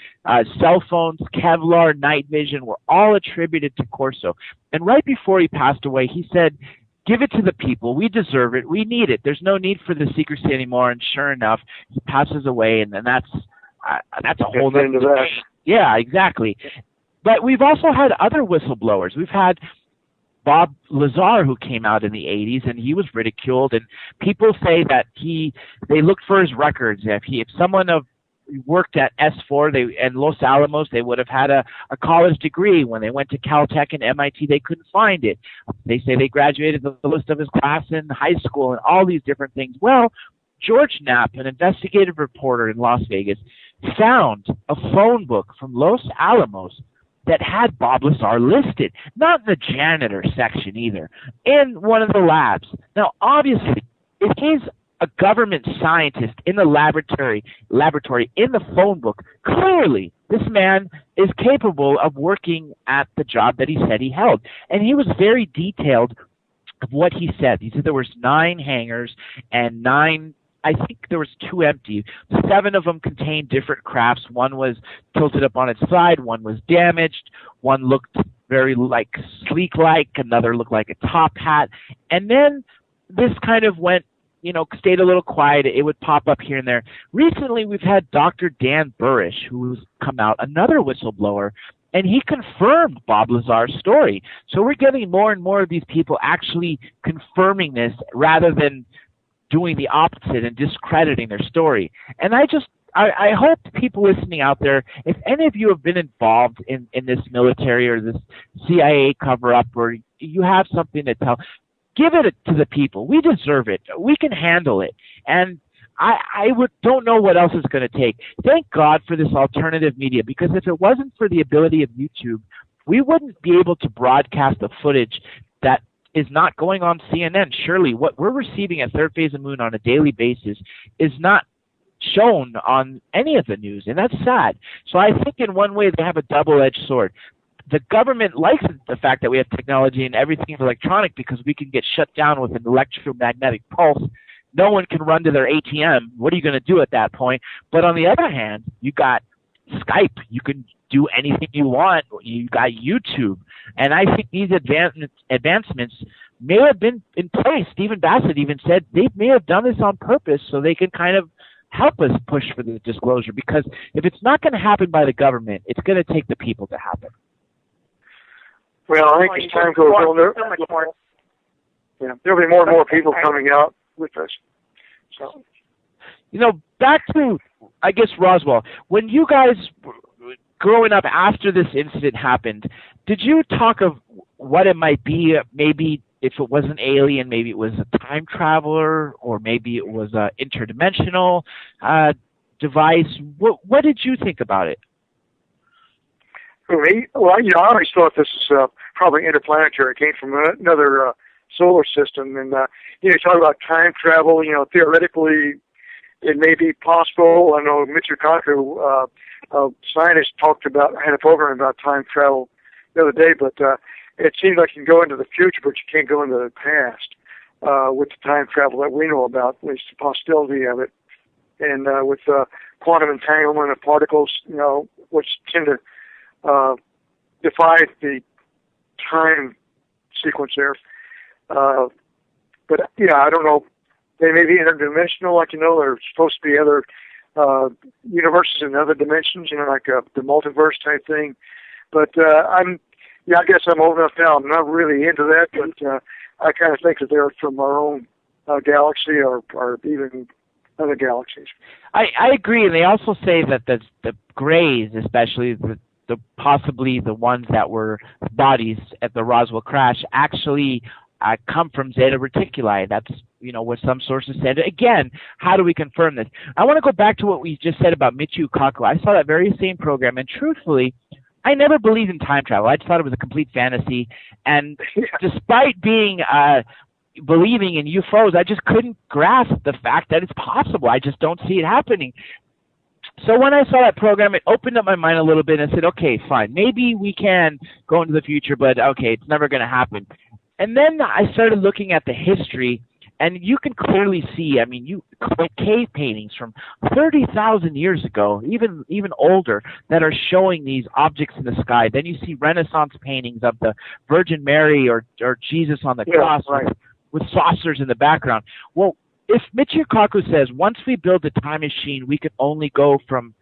cell phones, Kevlar, night vision were all attributed to Corso. And right before he passed away, he said, give it to the people. We deserve it. We need it. There's no need for the secrecy anymore. And sure enough, he passes away, and then that's a whole other. Yeah, exactly. But we've also had other whistleblowers. We've had Bob Lazar, who came out in the 80s, and he was ridiculed. And people say that they looked for his records. If someone worked at S4 and Los Alamos, they would have had a college degree. When they went to Caltech and MIT, they couldn't find it. They say they graduated the list of his class in high school and all these different things. Well, George Knapp, an investigative reporter in Las Vegas, found a phone book from Los Alamos that had Bob Lazar listed, not in the janitor section either, in one of the labs. Now, obviously, if he's a government scientist in the laboratory in the phone book, clearly this man is capable of working at the job that he said he held. And he was very detailed of what he said. He said there was 9 hangars and 9, I think there was 2 empty. 7 of them contained different crafts. One was tilted up on its side. One was damaged. One looked very sleek-like. Another looked like a top hat. And then this kind of went, stayed a little quiet. It would pop up here and there. Recently, we've had Dr. Dan Burish, who's come out, another whistleblower, and he confirmed Bob Lazar's story. So we're getting more and more of these people actually confirming this rather than doing the opposite and discrediting their story. And I hope people listening out there, if any of you have been involved in this military or this CIA cover-up, or you have something to tell, give it to the people. We deserve it. We can handle it. And I don't know what else it's going to take. Thank God for this alternative media, because if it wasn't for the ability of YouTube, we wouldn't be able to broadcast the footage that is not going on CNN. Surely what we're receiving at Third Phase of Moon on a daily basis is not shown on any of the news, and that's sad. So I think in one way they have a double-edged sword. The government likes the fact that we have technology and everything is electronic because we can get shut down with an electromagnetic pulse. No one can run to their ATM. What are you going to do at that point? But on the other hand, you got Skype. You can do anything you want. You got YouTube. And I think these advancements may have been in place. Stephen Bassett even said they may have done this on purpose so they can kind of help us push for the disclosure. Because if it's not going to happen by the government, it's going to take the people to happen. Well, I think as time goes on, there'll be more and more people coming out with us. So, back to, I guess, Roswell. When you guys, growing up after this incident happened, did you talk of what it might be? Maybe if it was an alien, maybe it was a time traveler, or maybe it was an interdimensional device. What did you think about it? Well, I always thought this was probably interplanetary. It came from another solar system. And, you talk about time travel, theoretically, it may be possible. I know Mitchell Conker, a scientist, had a program about time travel the other day, but it seems like you can go into the future, but you can't go into the past with the time travel that we know about, at least the possibility of it. And with quantum entanglement of particles, which tend to defy the time sequence there. But, I don't know. They may be interdimensional, there's supposed to be other universes in other dimensions, like the multiverse type thing. But I guess I'm old enough now. I'm not really into that, but I kind of think that they're from our own galaxy or even other galaxies. I agree, and they also say that the Greys, especially the possibly the ones that were bodies at the Roswell crash, actually come from Zeta Reticuli. That's, what some sources said. Again, how do we confirm this? I want to go back to what we just said about Michio Kaku. I saw that very same program, and truthfully, I never believed in time travel. I just thought it was a complete fantasy. And despite being believing in UFOs, I just couldn't grasp the fact that it's possible. I just don't see it happening. So when I saw that program, it opened up my mind a little bit and I said, okay, fine. Maybe we can go into the future, but okay, it's never going to happen. And then I started looking at the history, and you can clearly see, cave paintings from 30,000 years ago, even older, that are showing these objects in the sky. Then you see Renaissance paintings of the Virgin Mary or Jesus on the cross, right, with saucers in the background. Well, if Michio Kaku says once we build the time machine, we can only go from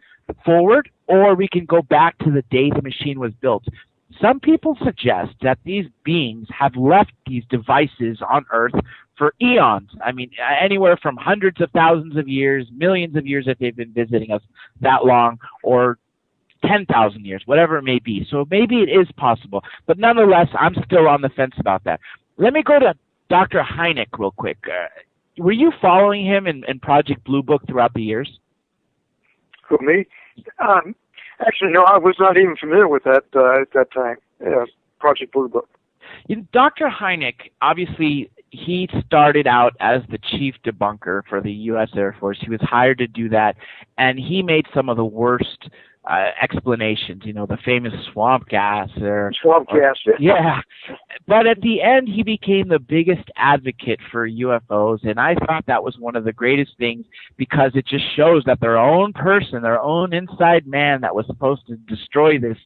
forward, or we can go back to the day the machine was built. Some people suggest that these beings have left these devices on Earth for eons. Anywhere from hundreds of thousands of years, millions of years if they've been visiting us that long, or 10,000 years, whatever it may be. So maybe it is possible. But nonetheless, I'm still on the fence about that. Let me go to Dr. Hynek real quick. Were you following him in Project Blue Book throughout the years? Who, me? Actually, no, I was not even familiar with that at that time, Project Blue Book. Dr. Hynek, obviously, he started out as the chief debunker for the U.S. Air Force. He was hired to do that, and he made some of the worst explanations, the famous swamp gas. Swamp gas. Yeah. But at the end, he became the biggest advocate for UFOs, and I thought that was one of the greatest things, because it just shows that their own person, their own inside man that was supposed to destroy this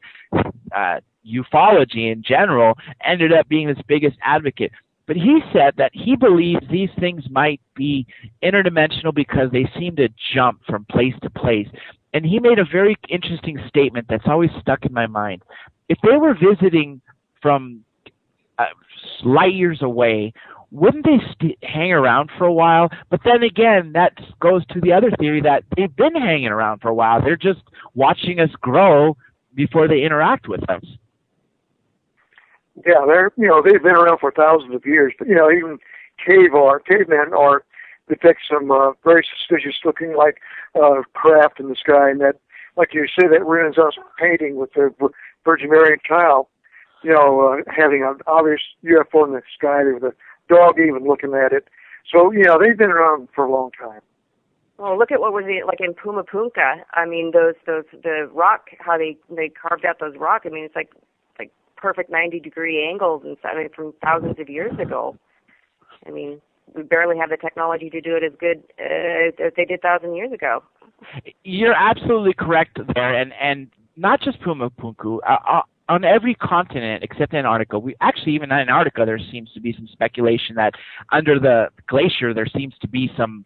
ufology in general, ended up being this biggest advocate. But he said that he believes these things might be interdimensional because they seem to jump from place to place. And he made a very interesting statement that's always stuck in my mind. If they were visiting from light years away, wouldn't they hang around for a while? But then again, that goes to the other theory that they've been hanging around for a while. They're just watching us grow before they interact with us. Yeah, they've been around for thousands of years. But even caveman art depicts some very suspicious-looking, like craft in the sky, and that, like you say, that Renaissance painting with the Virgin Mary and child, having an obvious UFO in the sky, with a dog even looking at it. So they've been around for a long time. Well, look at what was it like in Pumapunka. The rock, how they carved out those rock. It's like perfect 90-degree angles and stuff. From thousands of years ago. We barely have the technology to do it as good as they did 1,000 years ago. You're absolutely correct there, and not just Pumapunku. On every continent except Antarctica, even in Antarctica, there seems to be some speculation that under the glacier there seems to be some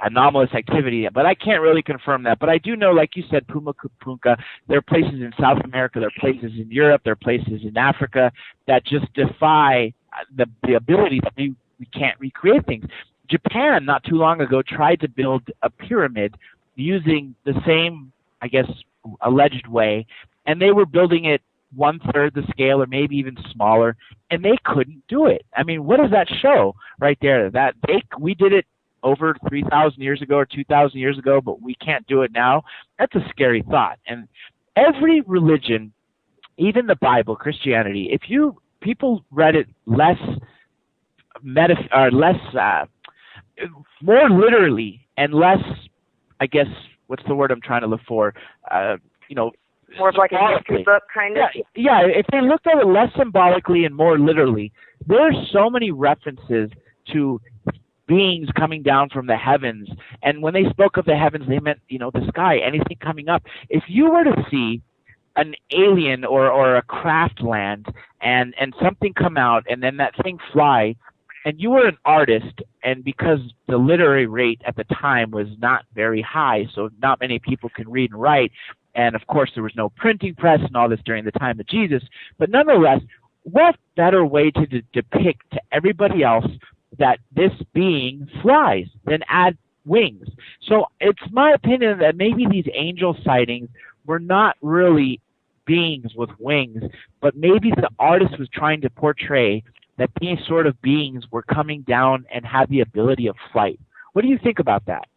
anomalous activity, but I can't really confirm that. But I do know, like you said, Pumapunka, there are places in South America, there are places in Europe, there are places in Africa that just defy the ability that we can't recreate things. Japan, not too long ago, tried to build a pyramid using the same, I guess, alleged way, and they were building it 1/3 the scale or maybe even smaller, and they couldn't do it. What does that show right there? That we did it over 3,000 years ago or 2,000 years ago, but we can't do it now. That's a scary thought. And every religion, even the Bible, Christianity, people read it more literally and less, I guess, what's the word I'm trying to look for? More of like a history book, kind of? Yeah, if they looked at it less symbolically and more literally, there are so many references to beings coming down from the heavens. And when they spoke of the heavens, they meant, the sky, anything coming up. If you were to see an alien or a craft land and something come out and then that thing fly, and you were an artist, and because the literary rate at the time was not very high, so not many people can read and write, and of course there was no printing press and all this during the time of Jesus, but nonetheless, what better way to depict to everybody else that this being flies than add wings? So it's my opinion that maybe these angel sightings were not really beings with wings, but maybe the artist was trying to portray that these sort of beings were coming down and had the ability of flight. What do you think about that?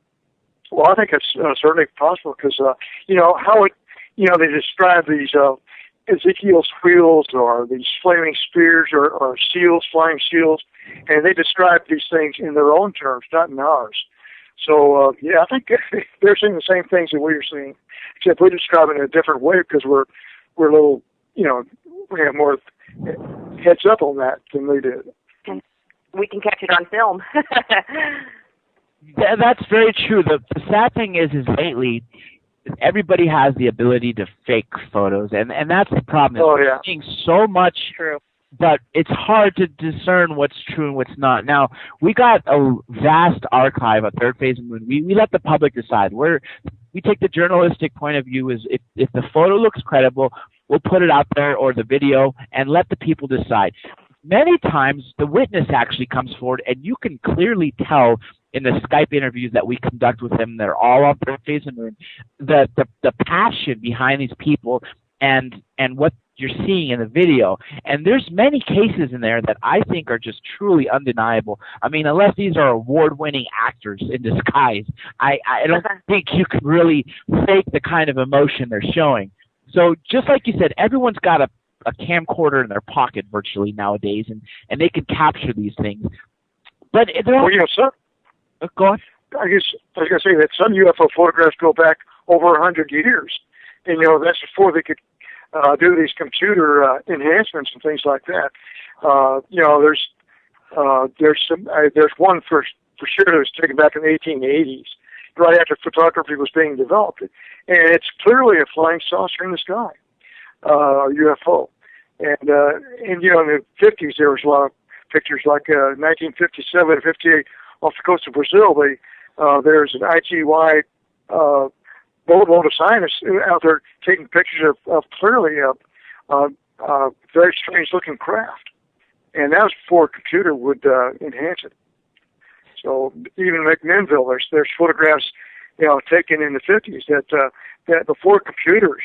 Well, I think it's certainly possible because, how it, they describe these Ezekiel's wheels or these flaming spears or shields, flying shields, and they describe these things in their own terms, not in ours. So, I think they're seeing the same things that we're seeing, except we describe it in a different way because we're a little, we have more heads up on that than they did. We can catch it on film. That's very true. The sad thing is lately, everybody has the ability to fake photos, and that's the problem. We're seeing so much, but it's hard to discern what's true and what's not. Now, we got a vast archive of Third Phase of the Moon. We let the public decide. We take the journalistic point of view is if the photo looks credible, we'll put it out there, or the video, and let the people decide. Many times, the witness actually comes forward, and you can clearly tell in the Skype interviews that we conduct with them, they're all on Third Phase of the Moon, the passion behind these people and what you're seeing in the video. And there's many cases in there that I think are just truly undeniable. I mean, unless these are award-winning actors in disguise, I don't think you can really fake the kind of emotion they're showing. So just like you said, everyone's got a camcorder in their pocket virtually nowadays, and they can capture these things. But go on. I was going to say that some UFO photographs go back over 100 years, and that's before they could do these computer enhancements and things like that. There's one for sure that was taken back in the 1880s, right after photography was being developed, and it's clearly a flying saucer in the sky, UFO. And in the 50s there was a lot of pictures, like 1957 and 58 off the coast of Brazil. There's an IGY boatload of scientists out there taking pictures of clearly very strange-looking craft, and that was before a computer would enhance it. So even McMinnville, there's photographs, taken in the 50s that before computers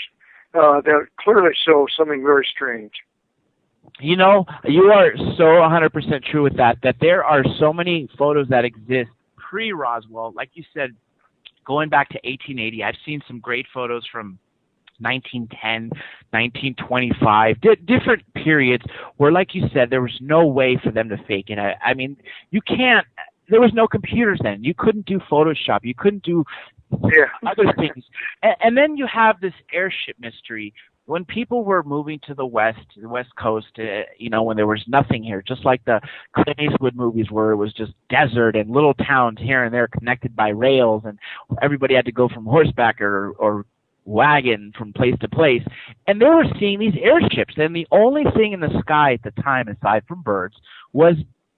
that clearly show something very strange. You are so 100% true with that there are so many photos that exist pre-Roswell. Like you said, going back to 1880, I've seen some great photos from 1910, 1925, different periods where, like you said, there was no way for them to fake it. I mean, you can't. There was no computers then. You couldn't do Photoshop. You couldn't do other things. And then you have this airship mystery. When people were moving to the West Coast, when there was nothing here, just like the Clint Eastwood movies where it was just desert and little towns here and there connected by rails, and everybody had to go from horseback or wagon from place to place. And they were seeing these airships, and the only thing in the sky at the time, aside from birds, was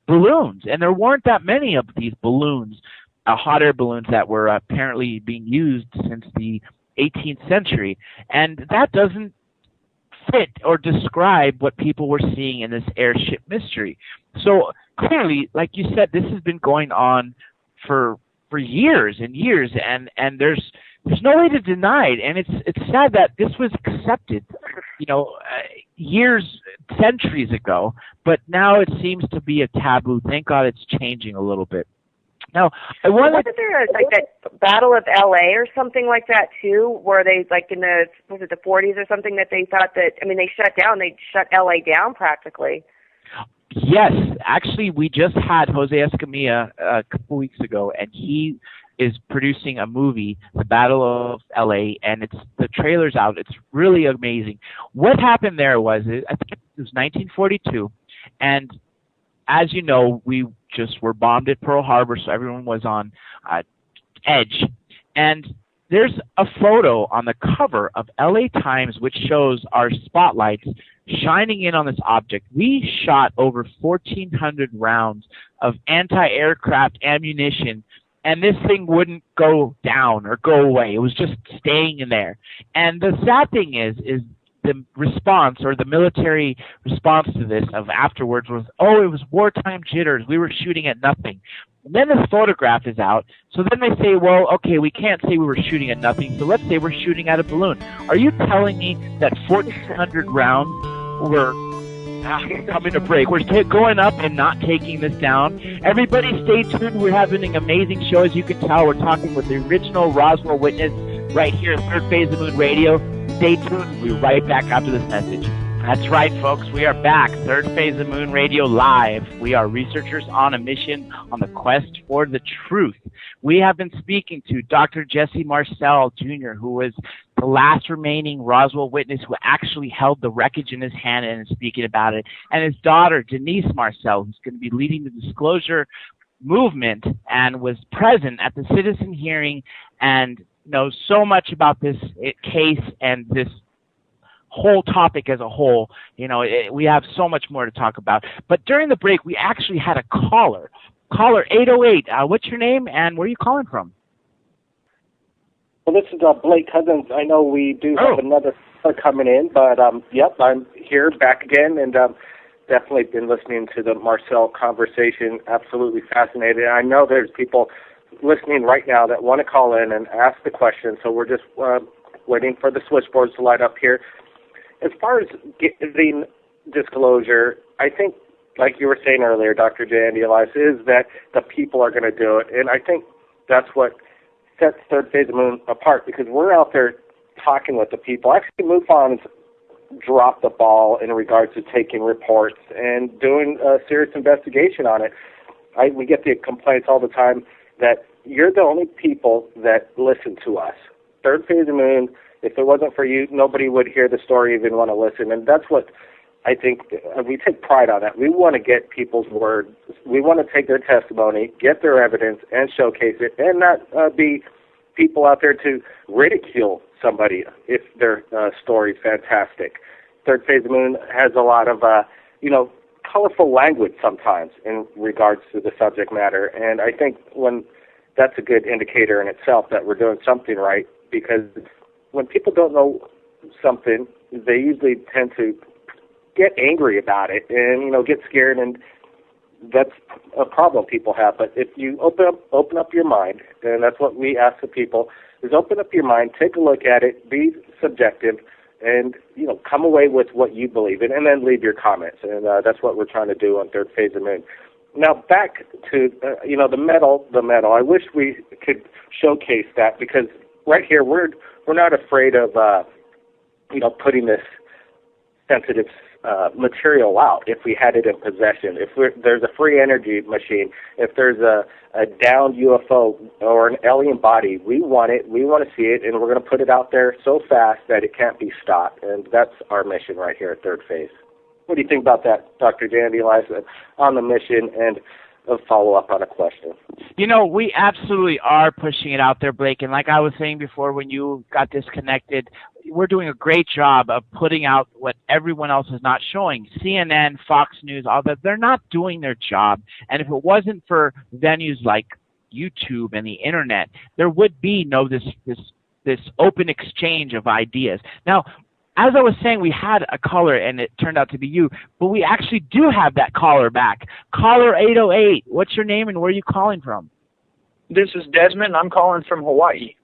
balloons. And there weren't that many of these balloons, hot air balloons, that were apparently being used since the 18th century. And that doesn't fit or describe what people were seeing in this airship mystery. So clearly, like you said, this has been going on for years and years, and there's no way to deny it. And it's sad that this was accepted, years, centuries ago, but now it seems to be a taboo. Thank God it's changing a little bit. Now, wasn't there like that Battle of L.A. or something like that too, where they, like in the 40s or something, that they thought that, they shut L.A. down practically. Yes, actually, we just had Jose Escamilla a couple weeks ago, and he is producing a movie, The Battle of L.A., and the trailer's out. It's really amazing. What happened there was, I think it was 1942, and as you know, we just were bombed at Pearl Harbor, so everyone was on edge. And there's a photo on the cover of LA Times which shows our spotlights shining in on this object. We shot over 1,400 rounds of anti-aircraft ammunition, and this thing wouldn't go down or go away. It was just staying in there. And the sad thing is the response, or the military response to this of afterwards, was, it was wartime jitters. We were shooting at nothing. And then this photograph is out. So then they say, well, okay, we can't say we were shooting at nothing, so let's say we're shooting at a balloon. Are you telling me that 1,400 rounds were We're coming to break. We're going up and not taking this down. Everybody stay tuned. We're having an amazing show. As you can tell, we're talking with the original Roswell Witness right here at Third Phase of Moon Radio. Stay tuned. We'll be right back after this message. That's right, folks. We are back. Third Phase of Moon Radio live. We are researchers on a mission on the quest for the truth. We have been speaking to Dr. Jesse Marcel Jr., who was the last remaining Roswell witness who actually held the wreckage in his hand and is speaking about it, and his daughter, Denise Marcel, who's going to be leading the disclosure movement and was present at the citizen hearing and knows so much about this case and this whole topic as a whole. We have so much more to talk about. But during the break, we actually had a caller. Caller 808. What's your name and where are you calling from? Well, this is Blake Cousins. I know we do have another coming in, but yep, I'm here back again, and definitely been listening to the Marcel conversation. Absolutely fascinated. I know there's people listening right now that want to call in and ask the question, so we're just waiting for the switchboards to light up here. As far as getting disclosure, I think, like you were saying earlier, Dr. J. Andy Elias, is that the people are going to do it. And I think that's what sets Third Phase of Moon apart, because we're out there talking with the people. Actually, MUFON's dropped the ball in regards to taking reports and doing a serious investigation on it. We get the complaints all the time that you're the only people that listen to us. Third Phase of Moon, if it wasn't for you, nobody would hear the story, even want to listen. And that's what I think we take pride on that. We want to get people's word. We want to take their testimony, get their evidence, and showcase it, and not be people out there to ridicule somebody if their story is fantastic. Third Phase of Moon has a lot of, colorful language sometimes in regards to the subject matter. And I think that's a good indicator in itself that we're doing something right, because when people don't know something, they usually tend to get angry about it and, get scared, and that's a problem people have. But if you open up your mind, and that's what we ask the people, is open up your mind, take a look at it, be subjective, and, come away with what you believe in, and then leave your comments. And that's what we're trying to do on Third Phase of Moon. Now, back to, the metal. I wish we could showcase that, because right here, we're not afraid of, putting this sensitive material out if we had it in possession. If there's a free energy machine, if there's a downed UFO or an alien body, we want it, we want to see it, and we're going to put it out there so fast that it can't be stopped. And that's our mission right here at Third Phase. What do you think about that, Dr. J. Andy Elias, on the mission and a follow-up on a question? We absolutely are pushing it out there, Blake. And like I was saying before when you got disconnected, we're doing a great job of putting out what everyone else is not showing. CNN, Fox News, all that, they're not doing their job. And if it wasn't for venues like YouTube and the Internet, there would be this open exchange of ideas. Now, as I was saying, we had a caller, and it turned out to be you, but we actually do have that caller back. Caller 808, what's your name and where are you calling from? This is Desmond. I'm calling from Hawaii.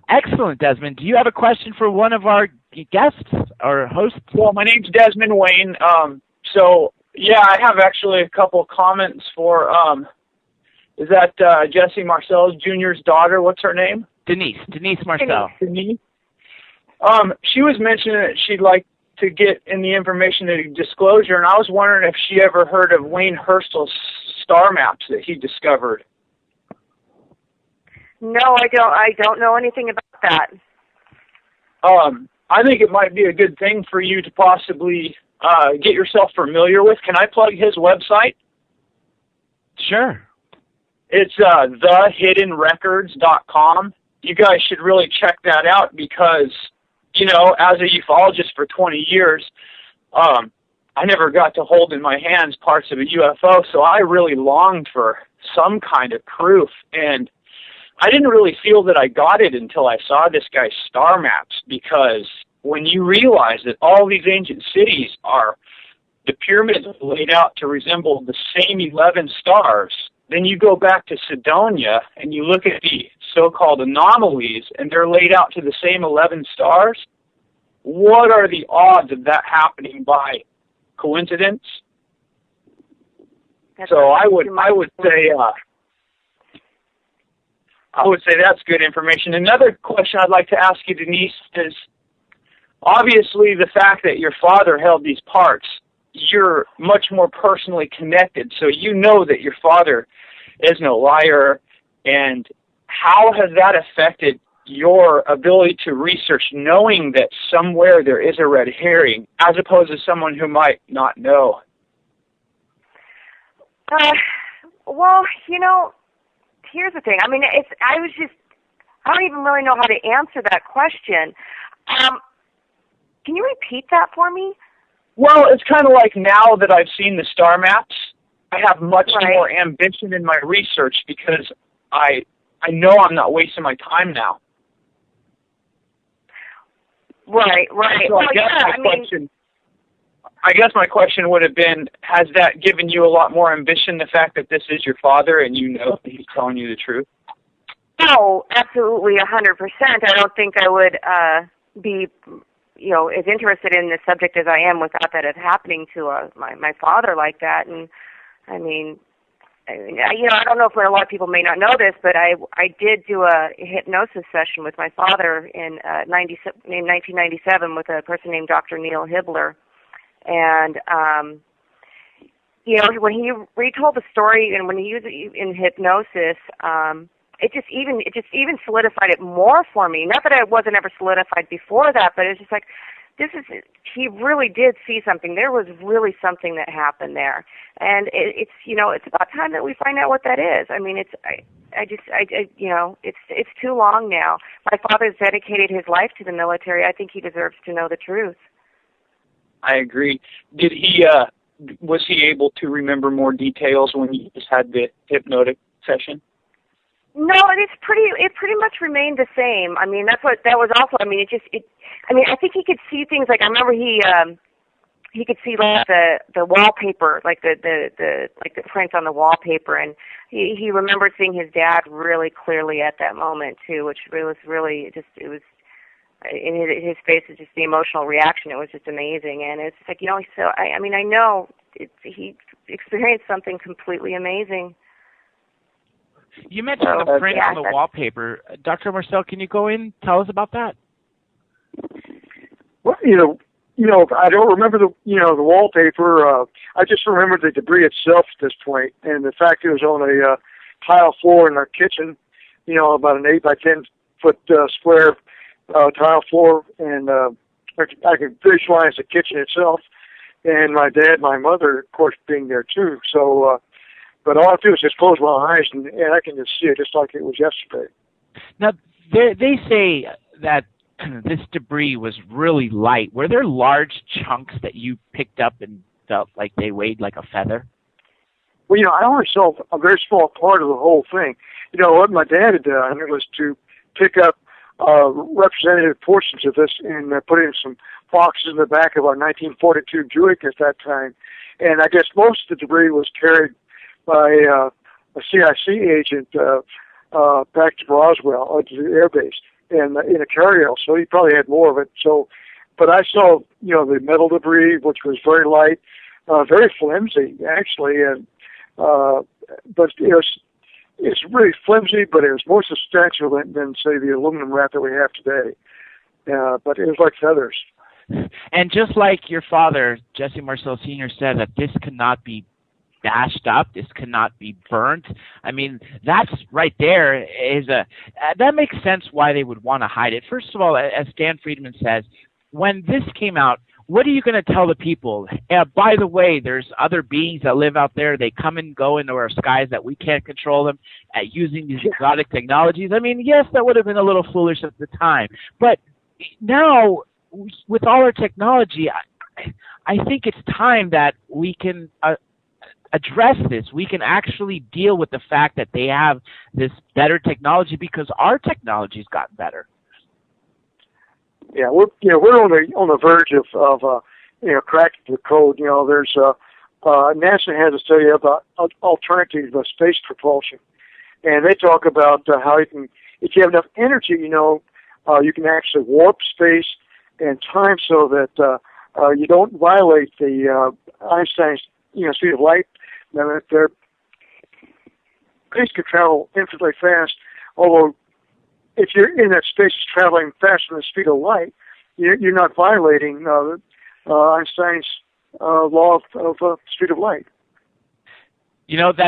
Excellent, Desmond. Do you have a question for one of our guests or hosts? Well, my name's Desmond Wayne. I have actually a couple of comments for, is that Jesse Marcel Jr.'s daughter? What's her name? Denise Marcel. Denise. She was mentioning that she'd like to get in the information to disclosure, and I was wondering if she ever heard of Wayne Herschel's star maps that he discovered. No, I don't know anything about that. I think it might be a good thing for you to possibly get yourself familiar with. Can I plug his website? Sure. It's thehiddenrecords.com. You guys should really check that out because, as a ufologist for 20 years, I never got to hold in my hands parts of a UFO, so I really longed for some kind of proof. And I didn't really feel that I got it until I saw this guy's star maps, because when you realize that all these ancient cities the pyramids are laid out to resemble the same 11 stars, then you go back to Cydonia and you look at the so-called anomalies and they're laid out to the same 11 stars. What are the odds of that happening by coincidence. That's So I would say that's good information. Another question I'd like to ask you, Denise, is obviously the fact that your father held these parts, you're much more personally connected, so you know that your father is no liar. And how has that affected your ability to research, knowing that somewhere there is a red herring, as opposed to someone who might not know? Well, here's the thing. I mean, I don't even really know how to answer that question. Can you repeat that for me? Well, it's kind of like now that I've seen the star maps, I have much more ambition in my research because I know I'm not wasting my time now. Right. So I guess my question would have been, has that given you a lot more ambition, the fact that this is your father and you know that he's telling you the truth? No, absolutely, 100%. I don't think I would be, as interested in the subject as I am without that happening to my father like that. And I mean, I don't know if a lot of people may not know this, but I did do a hypnosis session with my father in 1997 with a person named Dr. Neil Hibbler. And, when he retold the story and when he used it in hypnosis, it just even solidified it more for me. Not that it wasn't ever solidified before that, but it's just like, he really did see something. There was really something that happened there. And it's about time that we find out what that is. I mean, it's too long now. My father's dedicated his life to the military. I think he deserves to know the truth. I agree. Did he, was he able to remember more details when he just had the hypnotic session? No, it pretty much remained the same. I mean, that was also, I mean, I think he could see things, like, I remember he could see like the wallpaper, like the prints on the wallpaper, and he remembered seeing his dad really clearly at that moment too, which was really just, it was, in his face is just the emotional reaction. It was just amazing. And it's like, so I know he experienced something completely amazing. You mentioned the print on the wallpaper. Dr. Marcel, can you go in, tell us about that? Well, I don't remember the wallpaper. I just remember the debris itself at this point, and the fact it was on a tile floor in our kitchen, about an 8 by 10 foot square tile floor, and I could visualize the kitchen itself, and my dad, my mother, of course, being there too. So, but all I do is just close my eyes, and I can just see it just like it was yesterday. Now, they say that this debris was really light. Were there large chunks that you picked up and felt like they weighed like a feather? Well, I only saw a very small part of the whole thing. What my dad had done was to pick up representative portions of this and put in some boxes in the back of our 1942 Buick at that time. And I guess most of the debris was carried by a CIC agent back to Roswell, to the air base, and in a carryall. So he probably had more of it. So, but I saw, the metal debris, which was very light, very flimsy, actually, and but it's really flimsy, but it was more substantial than say, the aluminum wrap that we have today. But it was like feathers. And just like your father, Jesse Marcel Sr., said that this cannot be dashed up, this cannot be burnt. I mean, that's right there that makes sense why they would want to hide it. First of all, as Stan Friedman says, when this came out, what are you going to tell the people? By the way, there's other beings that live out there. They come and go into our skies that we can't control them using these exotic technologies. I mean, yes, that would have been a little foolish at the time. But now, with all our technology, I think it's time that we can address this. We can actually deal with the fact that they have this better technology because our technology's gotten better. Yeah, we're on the verge of cracking the code. There's NASA has a study about alternative space propulsion, and they talk about how you can, if you have enough energy, you can actually warp space and time so that you don't violate the Einstein's speed of light limit. Things can travel infinitely fast, although if you're in that space traveling faster than the speed of light, you're not violating Einstein's law of speed of light.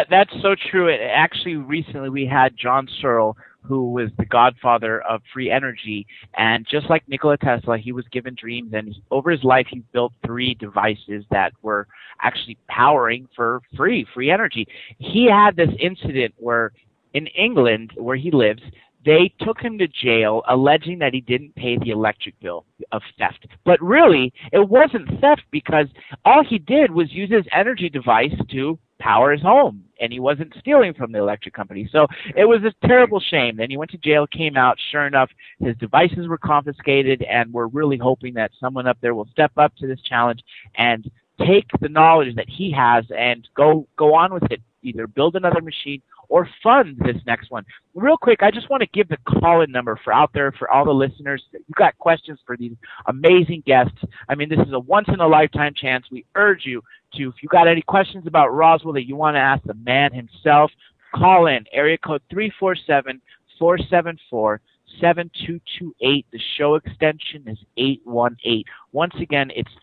That's so true. Actually, recently we had John Searle, who was the godfather of free energy, and just like Nikola Tesla, he was given dreams, and over his life he built 3 devices that were actually powering for free energy. He had this incident where in England, where he lives, they took him to jail alleging that he didn't pay the electric bill of theft. But really, it wasn't theft, because all he did was use his energy device to power his home, and he wasn't stealing from the electric company. So it was a terrible shame. Then he went to jail, came out. Sure enough, his devices were confiscated, and we're really hoping that someone up there will step up to this challenge and take the knowledge that he has and go on with it, either build another machine or fund this next one. Real quick, I just want to give the call-in number for out there for all the listeners. You've got questions for these amazing guests. I mean, this is a once-in-a-lifetime chance. We urge you to, if you got any questions about Roswell that you want to ask the man himself, call in, area code 347-474-7228. The show extension is 818. Once again, it's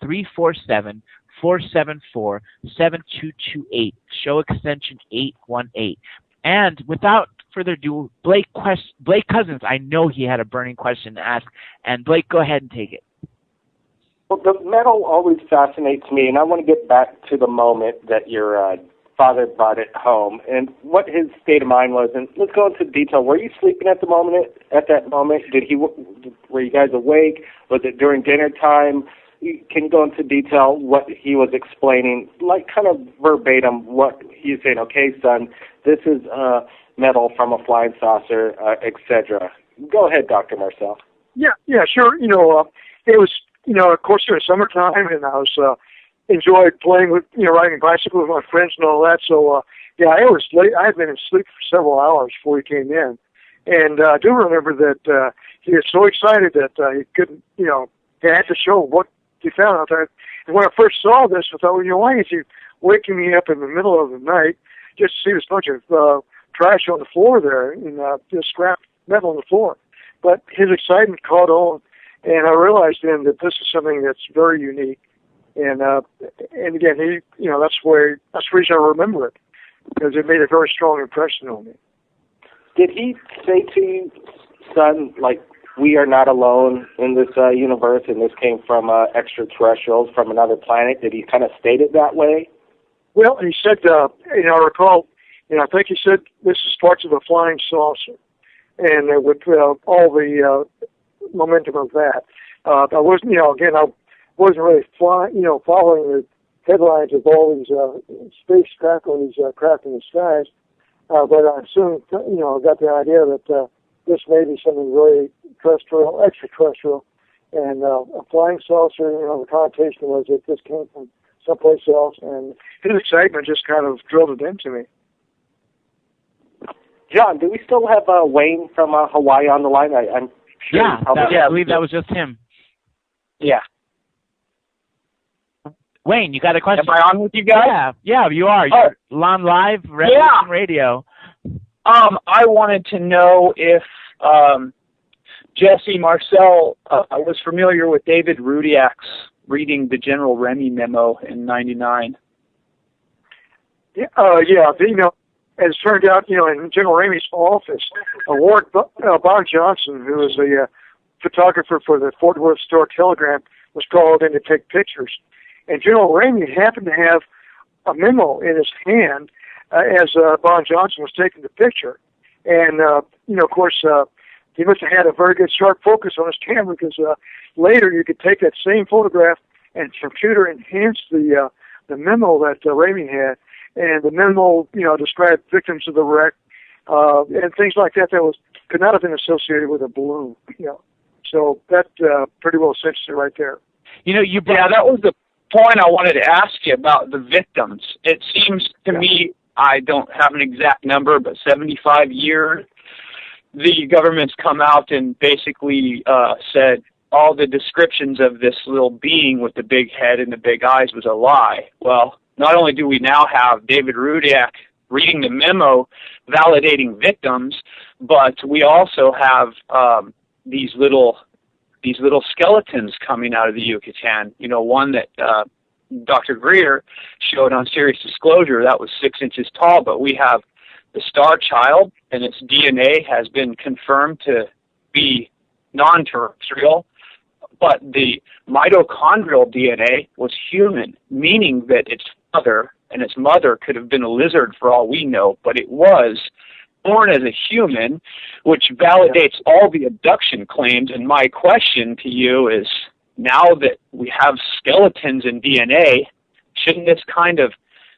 347-474-7228. Show extension 818. And without further ado, Blake Cousins, I know he had a burning question to ask. And Blake, go ahead and take it. Well, the metal always fascinates me, and I want to get back to the moment that your father brought it home and what his state of mind was. And let's go into detail. Were you sleeping at that moment? Were you guys awake? Was it during dinner time? You can go into detail what he was explaining, like kind of verbatim what he's saying. Okay, son, this is metal from a flying saucer, etc. Go ahead, Dr. Marcel. Yeah, sure. It was, of course, during summertime, and I was enjoyed playing with, riding a bicycle with my friends and all that. So, it was late. I had been asleep for several hours before he came in, and I do remember that he was so excited that he couldn't, he had to show what he found out there. And when I first saw this, I thought, why is he waking me up in the middle of the night just to see this bunch of trash on the floor there, and just scrap metal on the floor? But his excitement caught on, and I realized then that this is something that's very unique. And again, that's the reason I remember it, because it made a very strong impression on me. Did he say to you, son, like, we are not alone in this universe, and this came from extraterrestrials from another planet? Did he kind of state it that way? Well, he said, I recall, I think he said this is parts of a flying saucer, and with all the momentum of that. I wasn't, I wasn't really following the headlines of all these spacecraft or these craft in the skies, but I soon, got the idea that this may be something really extraterrestrial, and a flying saucer, the connotation was that this came from someplace else, and his excitement just kind of drilled it into me. John, do we still have Wayne from Hawaii on the line? I'm sure. I believe that was just him. Yeah. Wayne, you got a question? Am I on with you guys? Yeah, you are. You're on live Revolution Radio. I wanted to know if Jesse Marcel was familiar with David Rudiak's reading the General Remy memo in '99. Yeah, as it turned out, in General Remy's office, Bob Johnson, who was a photographer for the Fort Worth Star-Telegram, was called in to take pictures. And General Remy happened to have a memo in his hand as Bob Johnson was taking the picture. And, of course, he must have had a very good sharp focus on his camera, because later you could take that same photograph and computer enhance the memo that Remy had. And the memo, described victims of the wreck and things like that could not have been associated with a balloon. So that pretty well cinched it right there. That was the point I wanted to ask you about the victims. It seems to me, I don't have an exact number, but 75 years, the government's come out and basically said, all the descriptions of this little being with the big head and the big eyes was a lie. Well, not only do we now have David Rudiak reading the memo validating victims, but we also have these little skeletons coming out of the Yucatan. You know, one that Dr. Greer showed on Serious Disclosure, that was 6 inches tall, but we have the star child, and its DNA has been confirmed to be non-terrestrial, but the mitochondrial DNA was human, meaning that its father and its mother could have been a lizard for all we know, but it was born as a human, which validates all the abduction claims. And my question to you is, now that we have skeletons and DNA, shouldn't this kind of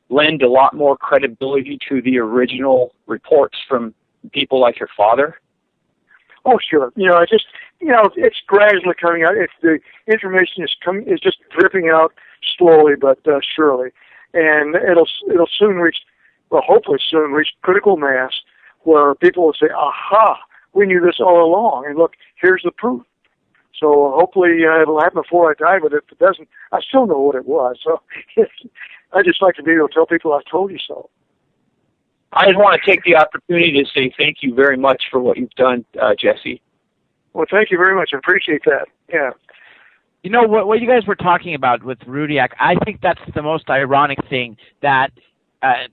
lend a lot more credibility to the original reports from people like your father? Oh, sure. It's gradually coming out. It's the information is just dripping out slowly but surely, and it'll soon reach, well, hopefully soon reach critical mass, where people will say, "Aha, we knew this all along, and look, here's the proof." So hopefully it'll happen before I die. But if it doesn't, I still know what it was. So I just like to be able to tell people I told you so. I just want to take the opportunity to say thank you very much for what you've done, Jesse. Well, thank you very much. I appreciate that. Yeah. You know, what you guys were talking about with Rudiak, I think that's the most ironic thing. That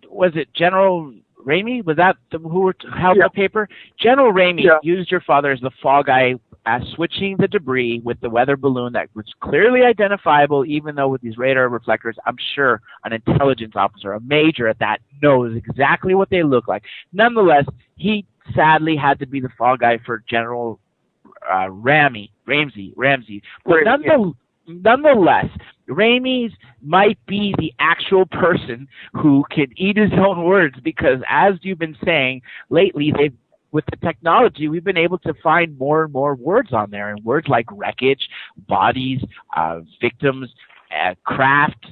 was it General Ramey? Was that who held the paper? General Ramey used your father as the fall guy, switching the debris with the weather balloon that was clearly identifiable, even though with these radar reflectors, I'm sure an intelligence officer, a major at that, knows exactly what they look like. Nonetheless, he sadly had to be the fall guy for General Ramsey. But nonetheless, Ramey might be the actual person who can eat his own words, because as you've been saying lately, with the technology, we've been able to find more and more words on there, and words like wreckage, bodies, victims, craft,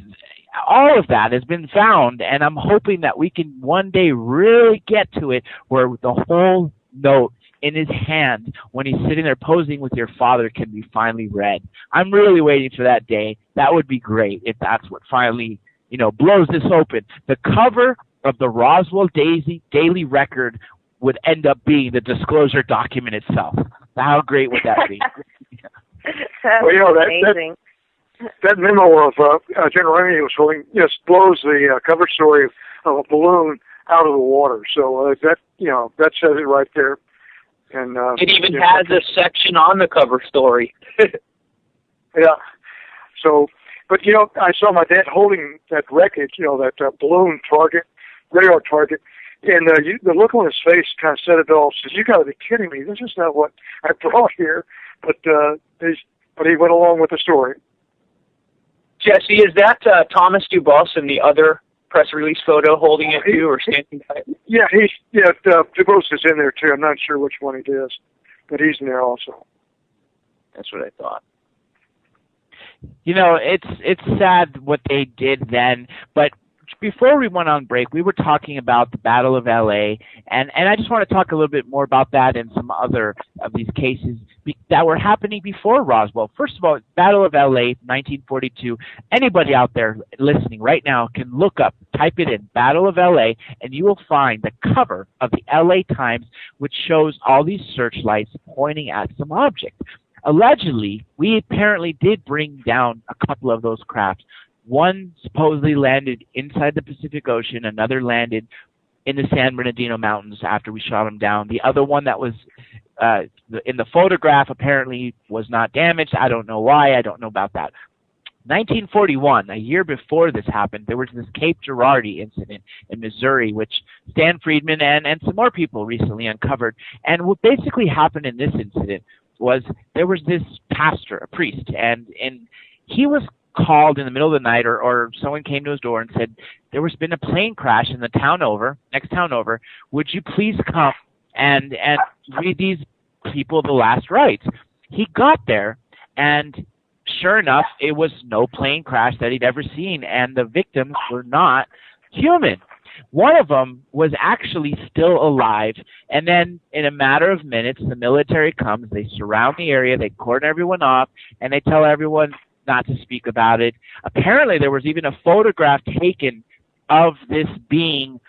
all of that has been found, and I'm hoping that we can one day really get to it where the whole note in his hand when he's sitting there posing with your father can be finally read. I'm really waiting for that day. That would be great if that's what finally, blows this open. The cover of the Roswell Daily Record would end up being the disclosure document itself. How great would that be? Well, amazing. That memo of General Ramey was holding just blows the cover story of a balloon out of the water. So that says it right there. And it even has a section on the cover story. Yeah. So, but I saw my dad holding that wreckage, that balloon target, radar target, and the look on his face kind of said it all. Says, "You got to be kidding me! This is not what I brought here." But he went along with the story. Jesse, is that Thomas Dubose in the other press release photo holding it too, or standing by it? Yeah, Dubose is in there too. I'm not sure which one it is, but he's in there also. That's what I thought. It's sad what they did then, but before we went on break, we were talking about the Battle of L.A., and I just want to talk a little bit more about that and some other of these cases that were happening before Roswell. First of all, Battle of L.A., 1942. Anybody out there listening right now can look up, type it in, Battle of L.A., and you will find the cover of the L.A. Times, which shows all these searchlights pointing at some object. Allegedly, we apparently did bring down a couple of those crafts. One supposedly landed inside the Pacific Ocean. Another landed in the San Bernardino Mountains after we shot them down. The other one that was in the photograph apparently was not damaged. I don't know why. I don't know about that. 1941, a year before this happened, there was this Cape Girardi incident in Missouri, which Stan Friedman and some more people recently uncovered. And what basically happened in this incident was there was this pastor, a priest, and he was called in the middle of the night, or someone came to his door and said, there has been a plane crash in the next town over. Would you please come and read these people the last rites? He got there, and sure enough, it was no plane crash that he'd ever seen, and the victims were not human. One of them was actually still alive, and then in a matter of minutes, the military comes, they surround the area, they cordon everyone off, and they tell everyone not to speak about it. Apparently, there was even a photograph taken of this being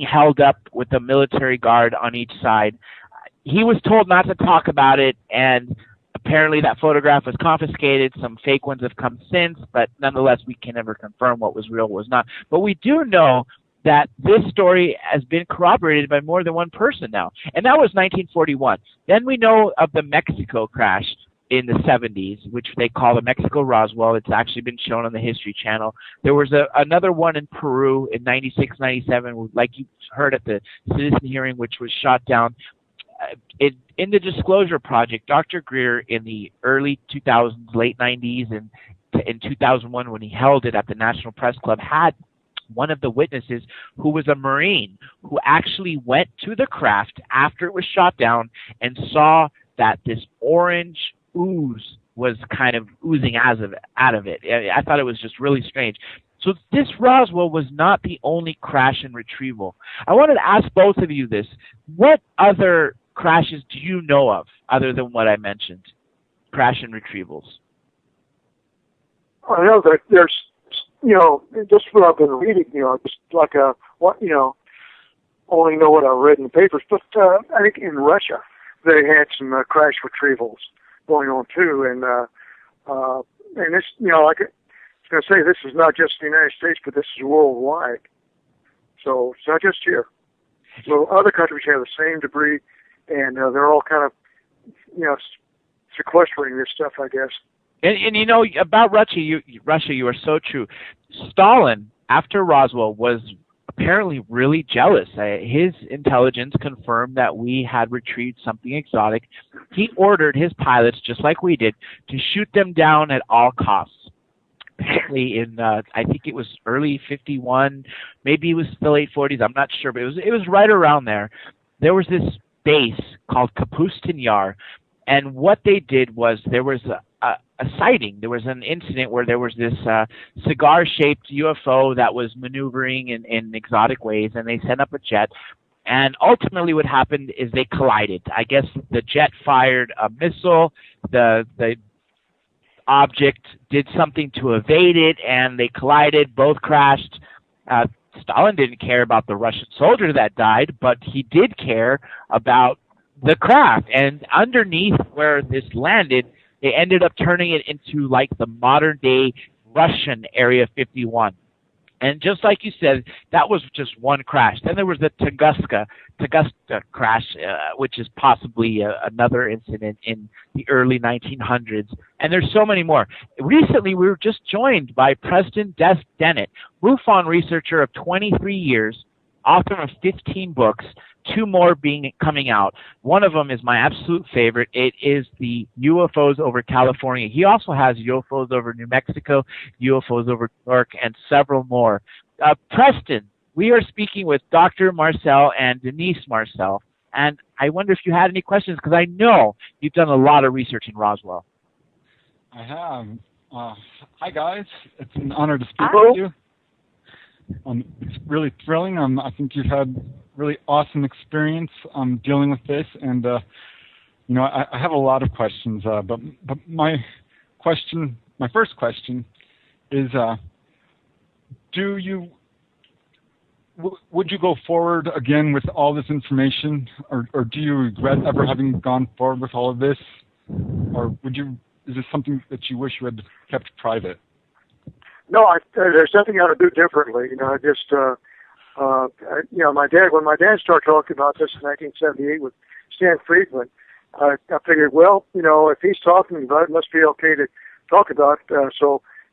held up with a military guard on each side. He was told not to talk about it, and apparently that photograph was confiscated. Some fake ones have come since, but nonetheless, we can never confirm what was real, what was not. But we do know that this story has been corroborated by more than one person now, and that was 1941. Then we know of the Mexico crash in the 70s, which they call the Mexico Roswell. It's actually been shown on the History Channel. There was another one in Peru in 96, 97, like you heard at the citizen hearing, which was shot down. In the Disclosure Project, Dr. Greer in the early 2000s, late 90s, and in 2001 when he held it at the National Press Club, had one of the witnesses who was a Marine who actually went to the craft after it was shot down and saw that this orange ooze was kind of oozing out of it. I thought it was just really strange. So this Roswell was not the only crash and retrieval. I wanted to ask both of you this. What other crashes do you know of other than what I mentioned? Crash and retrievals. I know that there's, just what I've been reading, just like only know what I read in the papers, but I think in Russia they had some crash retrievals going on too, and this, like I was going to say, this is not just the United States, but this is worldwide. So it's not just here. So other countries have the same debris, and they're all kind of, sequestering this stuff, I guess. And about Russia, you are so true. Stalin, after Roswell, was apparently really jealous. His intelligence confirmed that we had retrieved something exotic. He ordered his pilots, just like we did, to shoot them down at all costs. Apparently in, I think it was early 51, maybe it was the late 40s, I'm not sure, but it was right around there. There was this base called Kapustin Yar, and what they did was there was a sighting. There was an incident where there was this cigar-shaped UFO that was maneuvering in exotic ways, and they sent up a jet. And ultimately what happened is they collided. I guess the jet fired a missile, the object did something to evade it, and they collided, both crashed. Stalin didn't care about the Russian soldier that died, but he did care about the craft. And underneath where this landed, they ended up turning it into like the modern day Russian Area 51. And just like you said, that was just one crash. Then there was the Tunguska crash, which is possibly another incident in the early 1900s. And there's so many more. Recently, we were just joined by Preston Dennett, MUFON researcher of 23 years, author of 15 books, 2 more coming out. One of them is my absolute favorite. It is the UFOs over California. He also has UFOs over New Mexico, UFOs over New York, and several more. Preston, we are speaking with Dr. Marcel and Denise Marcel, and I wonder if you had any questions, because I know you've done a lot of research in Roswell. I have. Hi, guys. It's an honor to speak with you. It's really thrilling. I think you've had really awesome experience dealing with this, and I have a lot of questions. But my first question is, would you go forward again with all this information, or do you regret ever having gone forward with all of this, or is this something that you wish you had kept private? No, there's nothing I would do differently. When my dad started talking about this in 1978 with Stan Friedman, I figured, if he's talking about it, it must be okay to talk about it.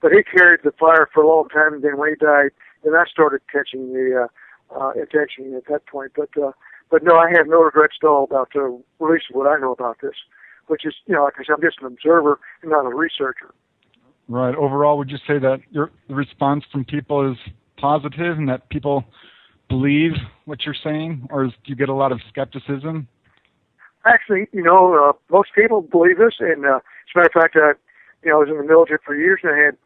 But he carried the fire for a long time, and then when he died, then I started catching the attention at that point. But no, I have no regrets at all about the release of what I know about this, which is, like I said, I'm just an observer and not a researcher. Right. Overall, would you say that the response from people is positive and that people believe what you're saying, or do you get a lot of skepticism? Actually, most people believe this, and as a matter of fact, I was in the military for years, and I had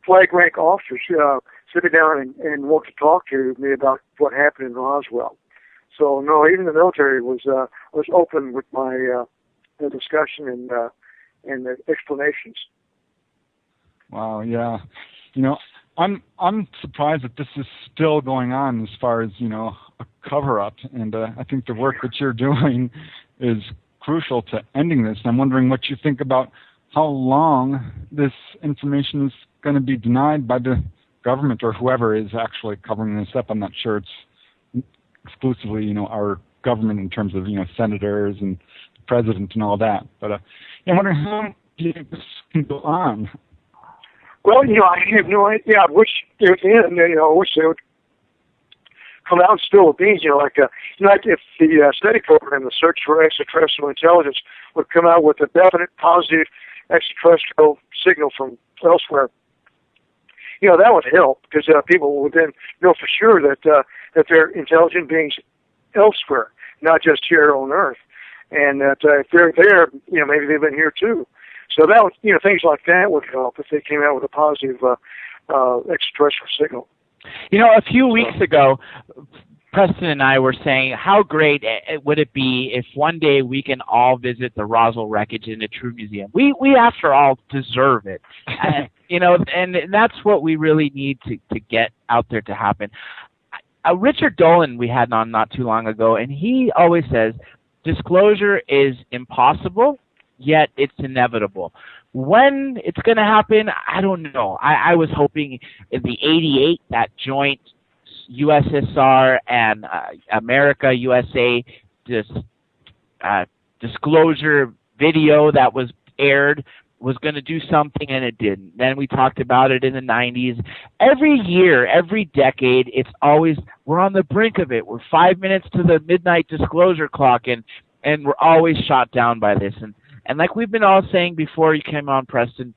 flag rank officers sit me down and want to talk to me about what happened in Roswell. So no, even the military was open with my the discussion and the explanations. Wow, yeah. You know, I'm surprised that this is still going on as far as, you know, a cover-up, and I think the work that you're doing is crucial to ending this. I'm wondering what you think about how long this information is going to be denied by the government or whoever is actually covering this up. I'm not sure it's exclusively, you know, our government in terms of, you know, senators and the president and all that. But I'm wondering how long do you think this can go on? Well, you know, I have no idea. I wish it would end. You know, I wish they would come out and spill the beans. You know, like if the SETI program, the Search for Extraterrestrial Intelligence, would come out with a definite positive extraterrestrial signal from elsewhere. You know, that would help because people would then know for sure that that there are intelligent beings elsewhere, not just here on Earth, and that if they're there, you know, maybe they've been here too. So that would, you know, things like that would help if they came out with a positive extraterrestrial signal. You know, a few weeks ago, Preston and I were saying how great would it be if one day we can all visit the Roswell wreckage in a true museum. We after all deserve it. And, you know, and that's what we really need to get out there to happen. Richard Dolan we had on not too long ago, and he always says disclosure is impossible, yet it's inevitable. When it's going to happen, I don't know. I was hoping in the 88, that joint USSR and America, USA disclosure video that was aired was going to do something, and it didn't. Then we talked about it in the 90s. Every year, every decade, it's always, we're on the brink of it. We're 5 minutes to the midnight disclosure clock, and we're always shot down by this. And like we've been all saying before you came on, Preston,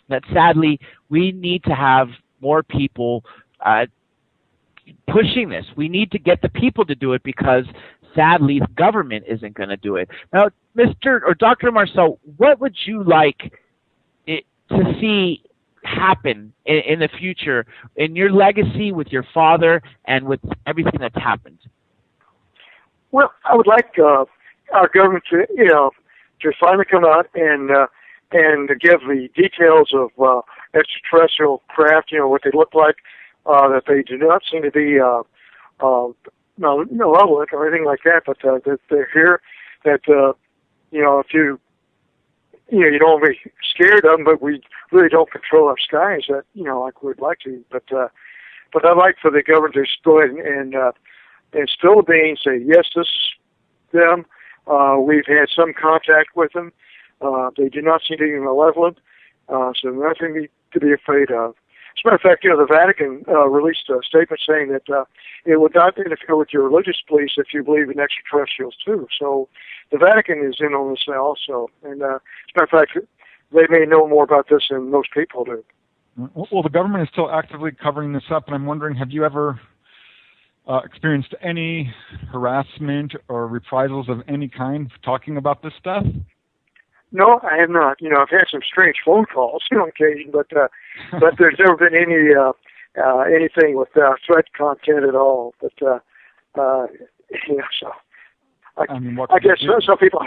that sadly we need to have more people pushing this. We need to get the people to do it because sadly the government isn't going to do it. Now, Mr. or Dr. Marcel, what would you like to see happen in the future in your legacy with your father and with everything that's happened? Well, I would like our government to, you know, to finally come out and to give the details of extraterrestrial craft, you know, what they look like, that they do not seem to be malevolent or anything like that, but that they're here, that, you know, if you don't be scared of them, but we really don't control our skies, that, you know, like we'd like to. But I'd like for the government to go ahead and spill the beans, say, yes, this is them. We've had some contact with them. They do not seem to be malevolent, so nothing to be afraid of. As a matter of fact, you know, the Vatican released a statement saying that it would not interfere with your religious beliefs if you believe in extraterrestrials too. So the Vatican is in on this now also. And as a matter of fact, they may know more about this than most people do. Well, the government is still actively covering this up, and I'm wondering, have you ever experienced any harassment or reprisals of any kind talking about this stuff? No, I have not. You know, I've had some strange phone calls on occasion, but there's never been any anything with threat content at all. But you know, so I guess some people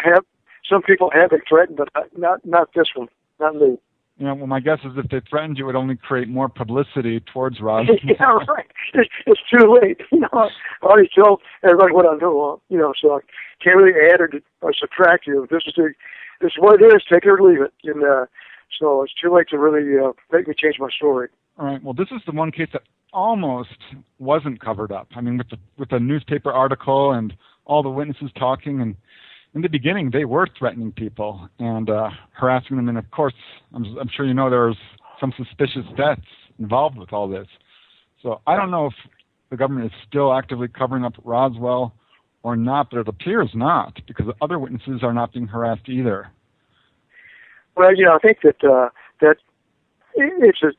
have been threatened, but not this one, not me. You know, well, my guess is if they threatened you, it would only create more publicity towards Roswell. Yeah, right. It's too late. You know, I already told everybody what I'm doing. You know, so I can't really add or subtract. You. This is what it is. Take it or leave it. And so it's too late to really make me change my story. All right. Well, this is the one case that almost wasn't covered up. I mean, with the newspaper article and all the witnesses talking, and in the beginning they were threatening people and harassing them. And of course, I'm sure you know there's some suspicious deaths involved with all this. So I don't know if the government is still actively covering up Roswell or not, but it appears not, because the other witnesses are not being harassed either. Well, you know, I think that it's an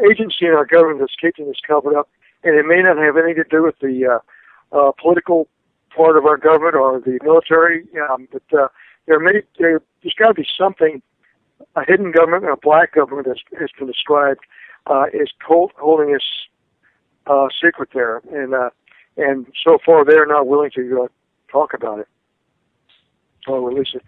agency in our government that's keeping this covered up, and it may not have anything to do with the political part of our government or the military. But there's got to be something, a hidden government and a black government has been described is holding his secret there, and so far they're not willing to talk about it or release it.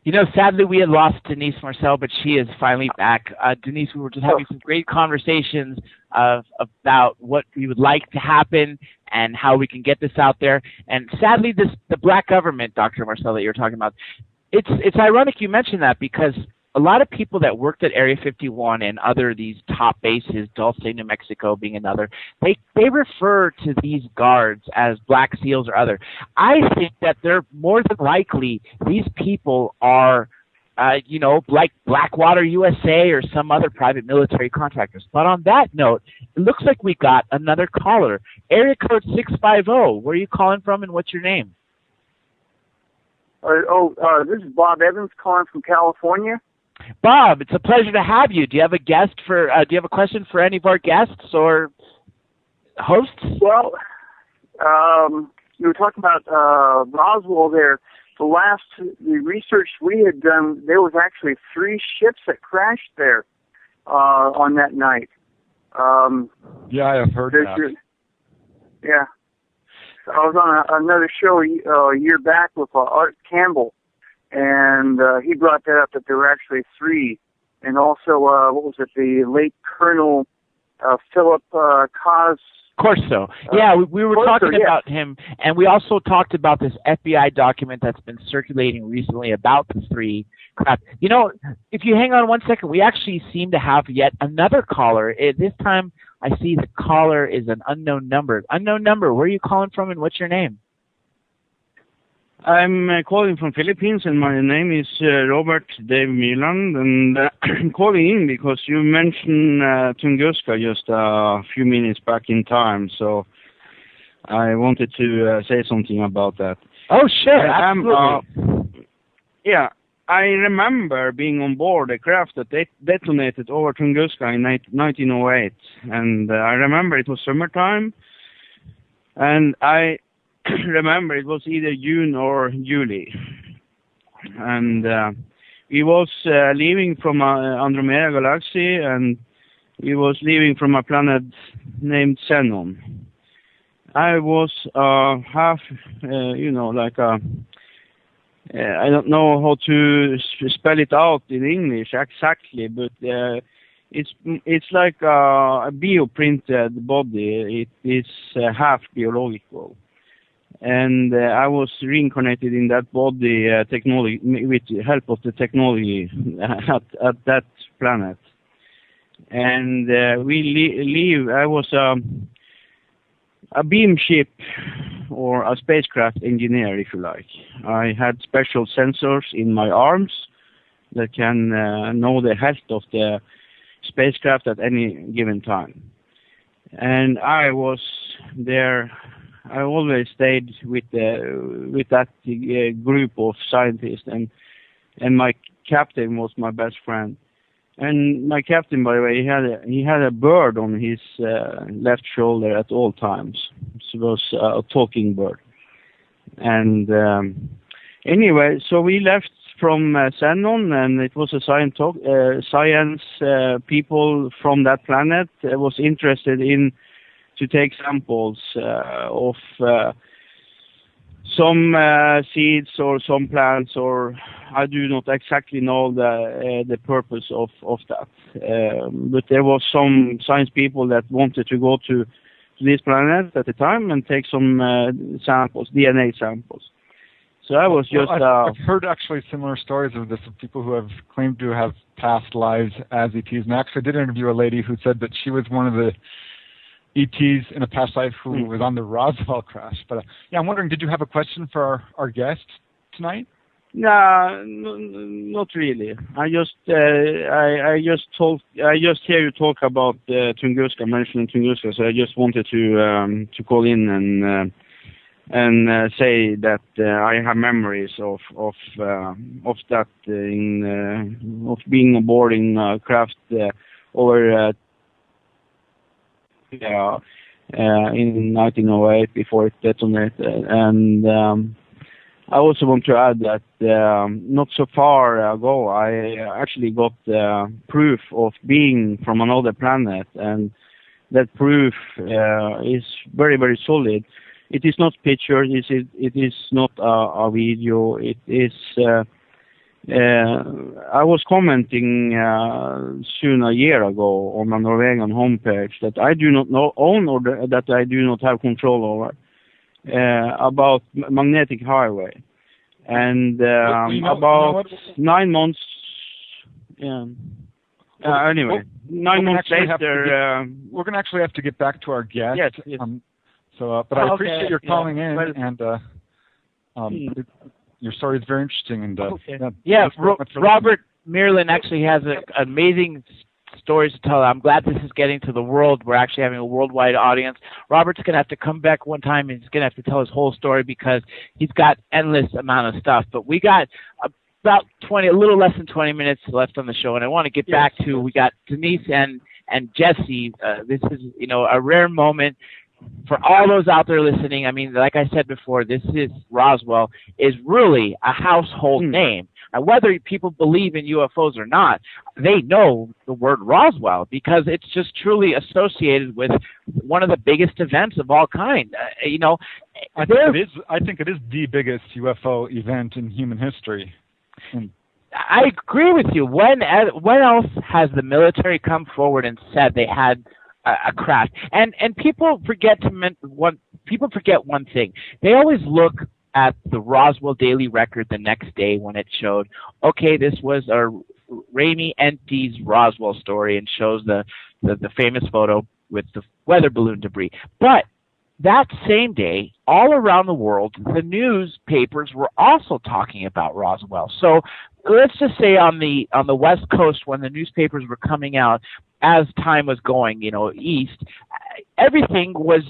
You know, sadly, we had lost Denise Marcel, but she is finally back. Denise, we were just having some great conversations about what we would like to happen and how we can get this out there. And sadly, the black government, Dr. Marcel, that you're talking about, it's ironic you mentioned that, because a lot of people that worked at Area 51 and other these top bases, Dulce, New Mexico being another, they refer to these guards as Black SEALs or other. I think that they're more than likely, these people are, like Blackwater USA or some other private military contractors. But on that note, it looks like we got another caller. Area code 650. Where are you calling from and what's your name? This is Bob Evans calling from California. Bob, it's a pleasure to have you. Do you have a guest for? Do you have a question for any of our guests or hosts? Well, you were talking about Roswell there. The research we had done, there was actually 3 ships that crashed there on that night. Yeah, I have heard that. Yeah. I was on another show a year back with Art Campbell, and he brought that up, that there were actually 3. And also, what was it, the late Colonel Philip Corso. Yeah, we were talking about him, and we also talked about this FBI document that's been circulating recently about the 3 crap. You know, if you hang on one second, we actually seem to have yet another caller. This time, I see the caller is an unknown number. Unknown number, where are you calling from and what's your name? I'm calling from Philippines, and my name is Robert Dave Milan, and I'm calling in because you mentioned Tunguska just a few minutes back in time, so I wanted to say something about that. Oh, sure, absolutely. Yeah, I remember being on board a craft that detonated over Tunguska in 1908, and I remember it was summertime, and I remember it was either June or July, and we was leaving from Andromeda Galaxy, and we was leaving from a planet named Xenon. I was half, I don't know how to spell it out in English exactly, but it's like a bioprinted body. It is half biological. And I was reincarnated in that body technology with the help of the technology at that planet. And we leave. I was a beam ship or a spacecraft engineer, if you like. I had special sensors in my arms that can know the health of the spacecraft at any given time. And I was there. I always stayed with that group of scientists, and my captain was my best friend. And my captain, by the way, he had a bird on his left shoulder at all times. It was a talking bird. And anyway, so we left from Xenon, and it was a science people from that planet was interested in to take samples of some seeds or some plants, or I do not exactly know the purpose of that. But there was some science people that wanted to go to this planet at the time and take some samples, DNA samples. So I was just... I've heard actually similar stories of this, of people who have claimed to have past lives as ETs. And I actually did interview a lady who said that she was one of the ETs in a past life who was on the Roswell crash. But yeah, I'm wondering, did you have a question for our guest tonight? No, not really. I just hear you talk about Tunguska, mentioning Tunguska, so I just wanted to call in and say that I have memories of that of being aboard in craft over in 1908 before it detonated, and I also want to add that not so far ago, I actually got proof of being from another planet, and that proof is very, very solid. It is not pictures. It is not a video. It is. I was commenting soon a year ago on the Norwegian homepage that I do not own or that I do not have control over about magnetic highway, and about 9 months. Yeah. Anyway, 9 months later, we're going to actually have to get back to our guest. Yes. But I appreciate your calling in, and your story is very interesting. And Robert Merlin actually has an amazing stories to tell. I'm glad this is getting to the world. We're actually having a worldwide audience. Robert's going to have to come back one time, and he's going to have to tell his whole story because he's got endless amount of stuff. But we got about a little less than 20 minutes left on the show, and I want to get back to, we got Denise and Jesse. This is, a rare moment for all those out there listening. I mean, like I said before, this is Roswell is really a household name. And whether people believe in UFOs or not, they know the word Roswell because it's just truly associated with one of the biggest events of all kind. I think it is the biggest UFO event in human history. I agree with you. When else has the military come forward and said they had a craft? And people forget one thing. They always look at the Roswell Daily Record the next day when it showed, okay, this was a Raimi Ente's Roswell story, and shows the famous photo with the weather balloon debris. But that same day, all around the world, the newspapers were also talking about Roswell. So let's just say on the West Coast, when the newspapers were coming out, as time was going, east, everything was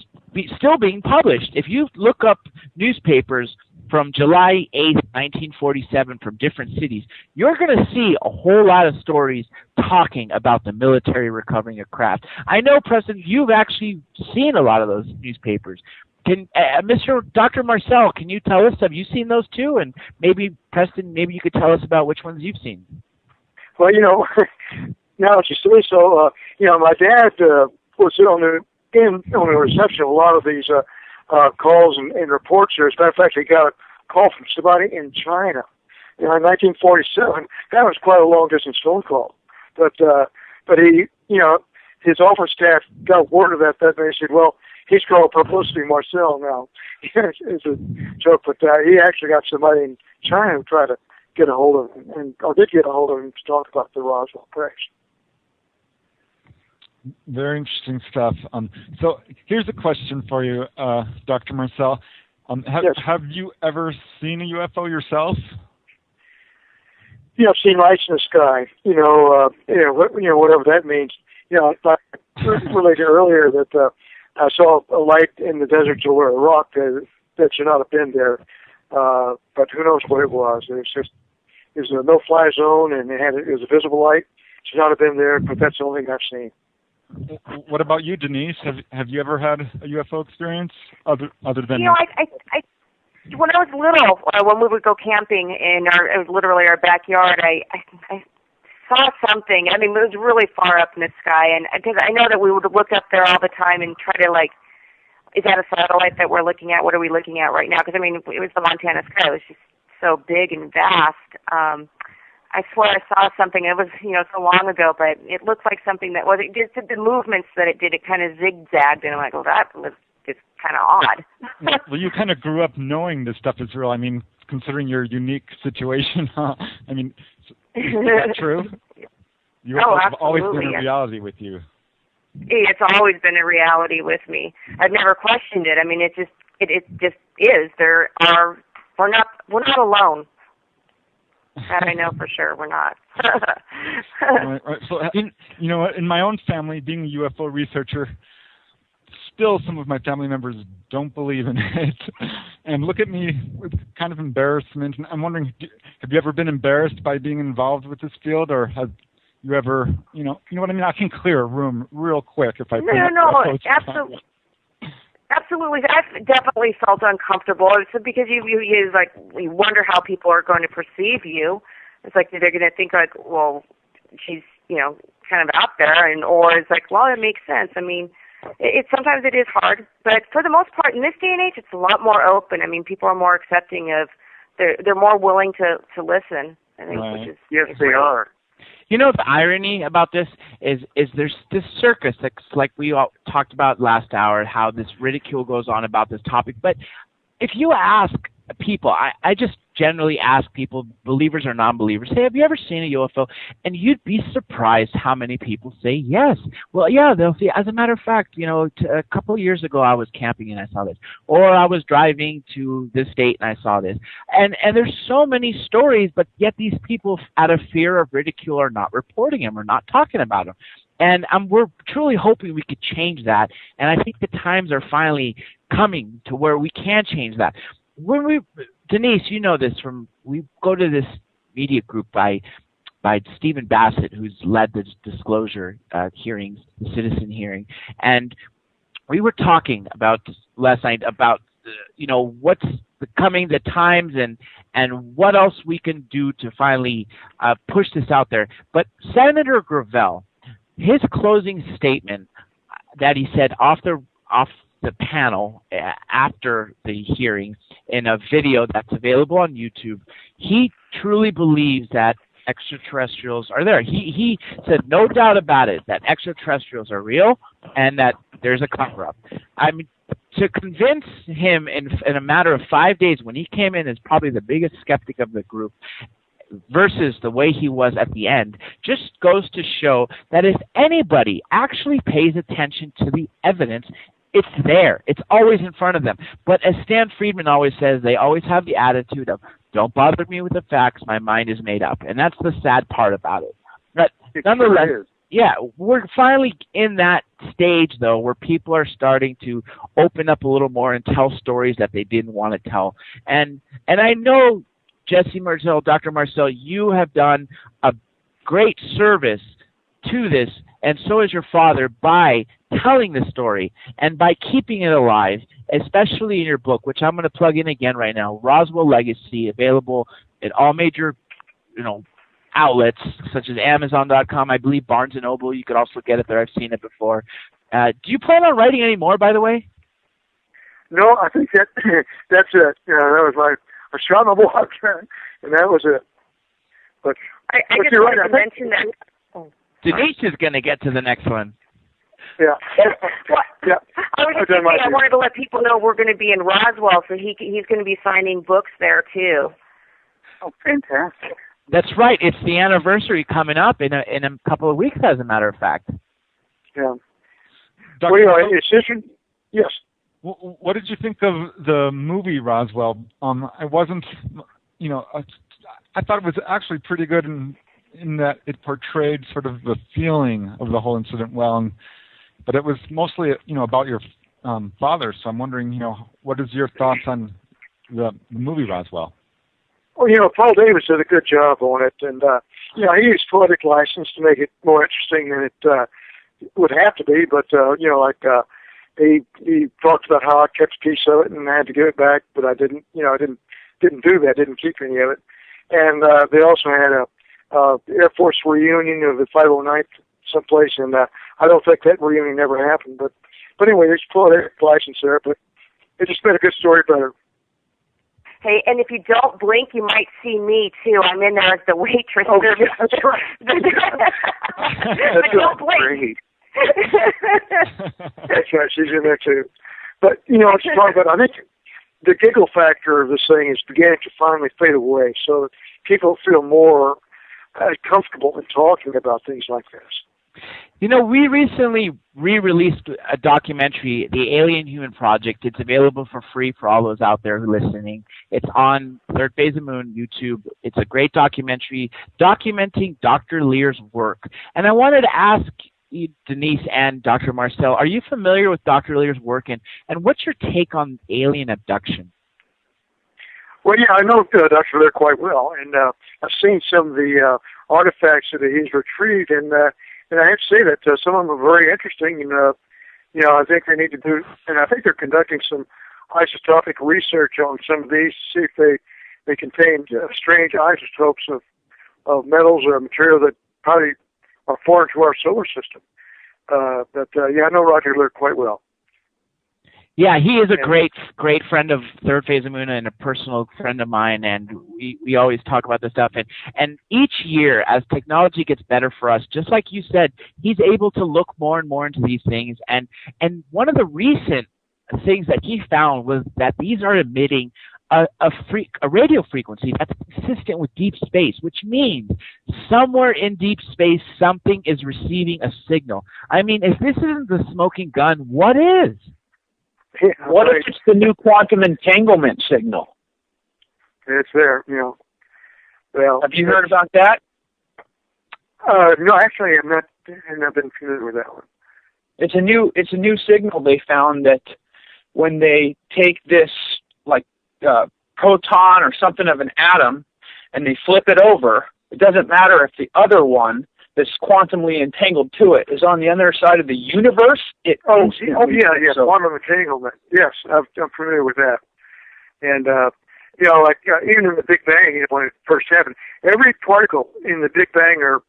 still being published. If you look up newspapers from July 8th, 1947 from different cities, you're going to see a whole lot of stories talking about the military recovering a craft. I know, Preston, you've actually seen a lot of those newspapers. Can Dr. Marcel, can you tell us, have you seen those too? And maybe, Preston, maybe you could tell us about which ones you've seen. Well, now that you say so, my dad was on the reception of a lot of these calls and reports here. As a matter of fact, he got a call from somebody in China in 1947. That was quite a long-distance phone call. But he, his office staff got word of that, and they said, well, he's called Publicity Marcel now. It's a joke, but he actually got somebody in China who tried to get a hold of him, or did get a hold of him to talk about the Roswell crash. Very interesting stuff. So here's a question for you, Dr. Marcel. Have you ever seen a UFO yourself? I've seen lights in the sky. Whatever that means. I related earlier that I saw a light in the desert over a rock that should not have been there. But who knows what it was? It was a no-fly zone, and it was a visible light. It should not have been there, but that's the only thing I've seen. What about you, Denise? Have you ever had a UFO experience other than? I when I was little, when we would go camping in it was literally our backyard, I saw something. I mean, it was really far up in the sky, and because I know that we would look up there all the time and try to is that a satellite that we're looking at? What are we looking at right now? Because I mean, it was the Montana sky. It was just so big and vast. I swear I saw something. It was, so long ago, but it looked like something that was. It just did the movements that it did. It kind of zigzagged, and I'm like, well, that was just kind of odd. Well, you kind of grew up knowing this stuff is real. I mean, considering your unique situation, I mean, is that true? You have always been a reality with you. It's always been a reality with me. I've never questioned it. I mean, it just is. We're not alone. That I know for sure we're not. Right. So, in my own family, being a UFO researcher, still some of my family members don't believe in it, and look at me with kind of embarrassment. And I'm wondering, have you ever been embarrassed by being involved with this field, or have you ever, you know what I mean? I can clear a room real quick if I. No, absolutely. Absolutely, I've definitely felt uncomfortable. It's because you wonder how people are going to perceive you. It's like they're going to think like, well, she's kind of out there, or it's like, well, it makes sense. I mean, sometimes it is hard, but for the most part, in this day and age, it's a lot more open. I mean, people are more accepting of. They're more willing to listen. I think, right. Which is yes, they are. You know, the irony about this is there's this circus that's like we all talked about last hour, how this ridicule goes on about this topic. But if you ask people, I just generally ask people, believers or non-believers, hey, have you ever seen a UFO? And you'd be surprised how many people say yes. Well, yeah, they'll say, as a matter of fact, a couple of years ago I was camping and I saw this. Or I was driving to this state and I saw this. And there's so many stories, but yet these people, out of fear of ridicule, are not reporting them or not talking about them. And we're truly hoping we could change that. And I think the times are finally coming to where we can change that. Denise, you know this we go to this media group by Stephen Bassett, who's led the disclosure hearings, the citizen hearing, and we were talking about last night about what's coming, the times, and what else we can do to finally push this out there. But Senator Gravel, his closing statement that he said off the panel after the hearing in a video that's available on YouTube, he truly believes that extraterrestrials are there. He said no doubt about it that extraterrestrials are real and that there's a cover-up. I mean, to convince him in a matter of 5 days, when he came in as probably the biggest skeptic of the group, versus the way he was at the end, just goes to show that if anybody actually pays attention to the evidence, it's there. It's always in front of them. But as Stan Friedman always says, they always have the attitude of, don't bother me with the facts, my mind is made up. And that's the sad part about it. But nonetheless, yeah, we're finally in that stage, though, where people are starting to open up a little more and tell stories that they didn't want to tell. And I know, Jesse Marcel, Dr. Marcel, you have done a great service to this, and so has your father, by telling the story and by keeping it alive, especially in your book, which I'm going to plug in again right now, Roswell Legacy, available at all major, outlets such as Amazon.com. I believe Barnes & Noble. You could also get it there. I've seen it before. Do you plan on writing any more, by the way? No, I think that's it. That was I shot my block, and that was it. But I just wanted to mention that. Denise is going to get to the next one. Yeah. Yeah. I wanted to let people know we're going to be in Roswell, so he's going to be signing books there too. Oh, fantastic! That's right. It's the anniversary coming up in a couple of weeks, as a matter of fact. Yeah. Yes. What did you think of the movie Roswell? I wasn't, I thought it was actually pretty good in that it portrayed sort of the feeling of the whole incident well, but it was mostly, about your father. So I'm wondering, what is your thoughts on the movie Roswell? Well, Paul Davis did a good job on it, and he used poetic license to make it more interesting than it would have to be. But he talked about how I kept a piece of it and I had to give it back, but I didn't. I didn't do that. Didn't keep any of it. And they also had a Air Force reunion of the 509th someplace, and I don't think that reunion ever happened. But anyway, there's poetic license there, but it just made a good story better. Hey, and if you don't blink, you might see me, too. I'm in there as the waitress. Oh, yeah, that's right. That's don't blink. Great. That's right. She's in there, too. But, what you're talking about, I think the giggle factor of this thing is beginning to finally fade away, so that people feel more comfortable in talking about things like this. We recently re-released a documentary, The Alien Human Project. It's available for free for all those out there who are listening. It's on Third Phase of Moon YouTube. It's a great documentary documenting Dr. Lear's work. And I wanted to ask you, Denise and Dr. Marcel, are you familiar with Dr. Lear's work, and what's your take on alien abduction? Well, yeah, I know Dr. Lear quite well, and I've seen some of the artifacts that he's retrieved, and I have to say that some of them are very interesting, and I think they need to do, and I think they're conducting some isotopic research on some of these to see if they contain strange isotopes of metals or material that probably are foreign to our solar system. I know Roger Leir quite well. Yeah, he is a great friend of Third Phase of Moon and a personal friend of mine, and we always talk about this stuff. And each year, as technology gets better for us, just like you said, he's able to look more and more into these things. And one of the recent things that he found was that these are emitting a radio frequency that's consistent with deep space, which means somewhere in deep space something is receiving a signal. I mean, if this isn't the smoking gun, what is? What if it's the new quantum entanglement signal? It's there, Well, have you heard about that? No, actually, I've not been familiar with that one. It's a new signal they found that when they take this proton or something of an atom and they flip it over, it doesn't matter if the other one that's quantumly entangled to it is on the other side of the universe. Yeah, quantum entanglement. Yes, I'm familiar with that. And even in the Big Bang, when it first happened, every particle in the Big Bang or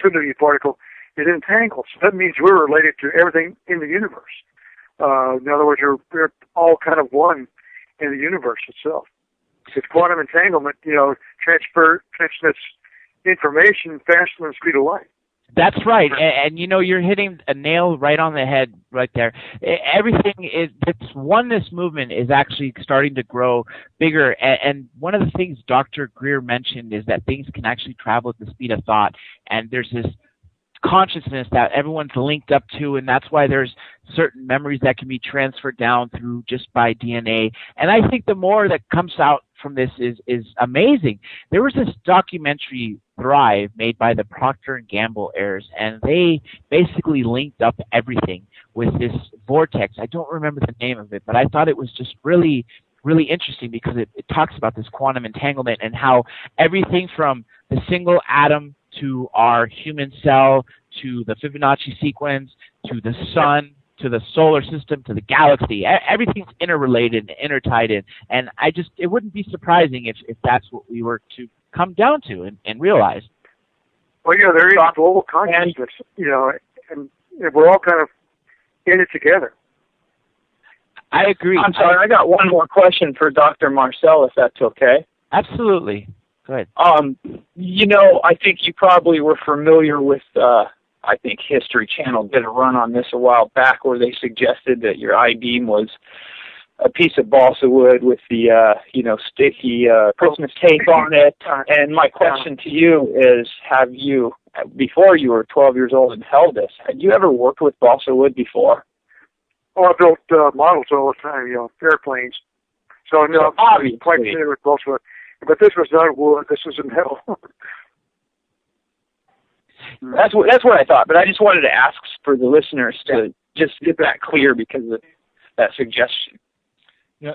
soon-to-be particle is entangled. So that means we're related to everything in the universe. In other words, we're all kind of one in the universe itself. It's quantum entanglement, transmits information faster than the speed of light. That's right, and you're hitting a nail right on the head right there. Everything this oneness movement is actually starting to grow bigger, and one of the things Dr. Greer mentioned is that things can actually travel at the speed of thought, and there's this consciousness that everyone's linked up to, and that's why there's certain memories that can be transferred down through just by DNA. And I think the more that comes out from this is amazing. There was this documentary, Thrive, made by the Procter & Gamble heirs, and they basically linked up everything with this vortex. I don't remember the name of it, but I thought it was just really, really interesting because it talks about this quantum entanglement and how everything from the single atom to our human cell, to the Fibonacci sequence, to the sun, to the solar system, to the galaxy. Everything's interrelated and intertied in. And it wouldn't be surprising if that's what we were to come down to and realize. Well, there is global consciousness, and we're all kind of in it together. I agree. I'm sorry, I got one more question for Dr. Marcel, if that's okay. Absolutely. Go ahead. I think you probably were familiar with, I think History Channel did a run on this a while back where they suggested that your I-beam was a piece of balsa wood with the, sticky Christmas tape on it. And my question to you is, have you, before you were 12 years old and held this, had you ever worked with balsa wood before? Oh, I built models all the time, airplanes. So, no, I'm quite familiar with balsa wood. But this was not wood. This was metal. That's what I thought. But I just wanted to ask for the listeners to just get that clear because of that suggestion. Yeah,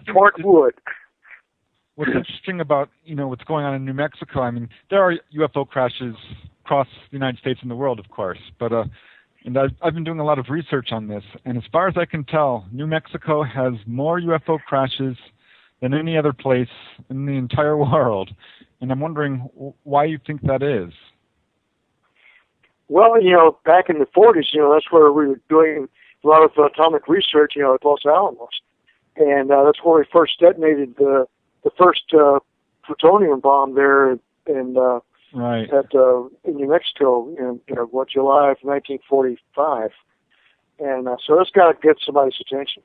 torque wood. What's interesting about what's going on in New Mexico? I mean, there are UFO crashes across the United States and the world, of course. But and I've been doing a lot of research on this, and as far as I can tell, New Mexico has more UFO crashes than any other place in the entire world. And I'm wondering why you think that is. Well, back in the 40s, that's where we were doing a lot of atomic research, at Los Alamos. And that's where we first detonated the first plutonium bomb there in New Mexico in July of 1945. And so that's got to get somebody's attention.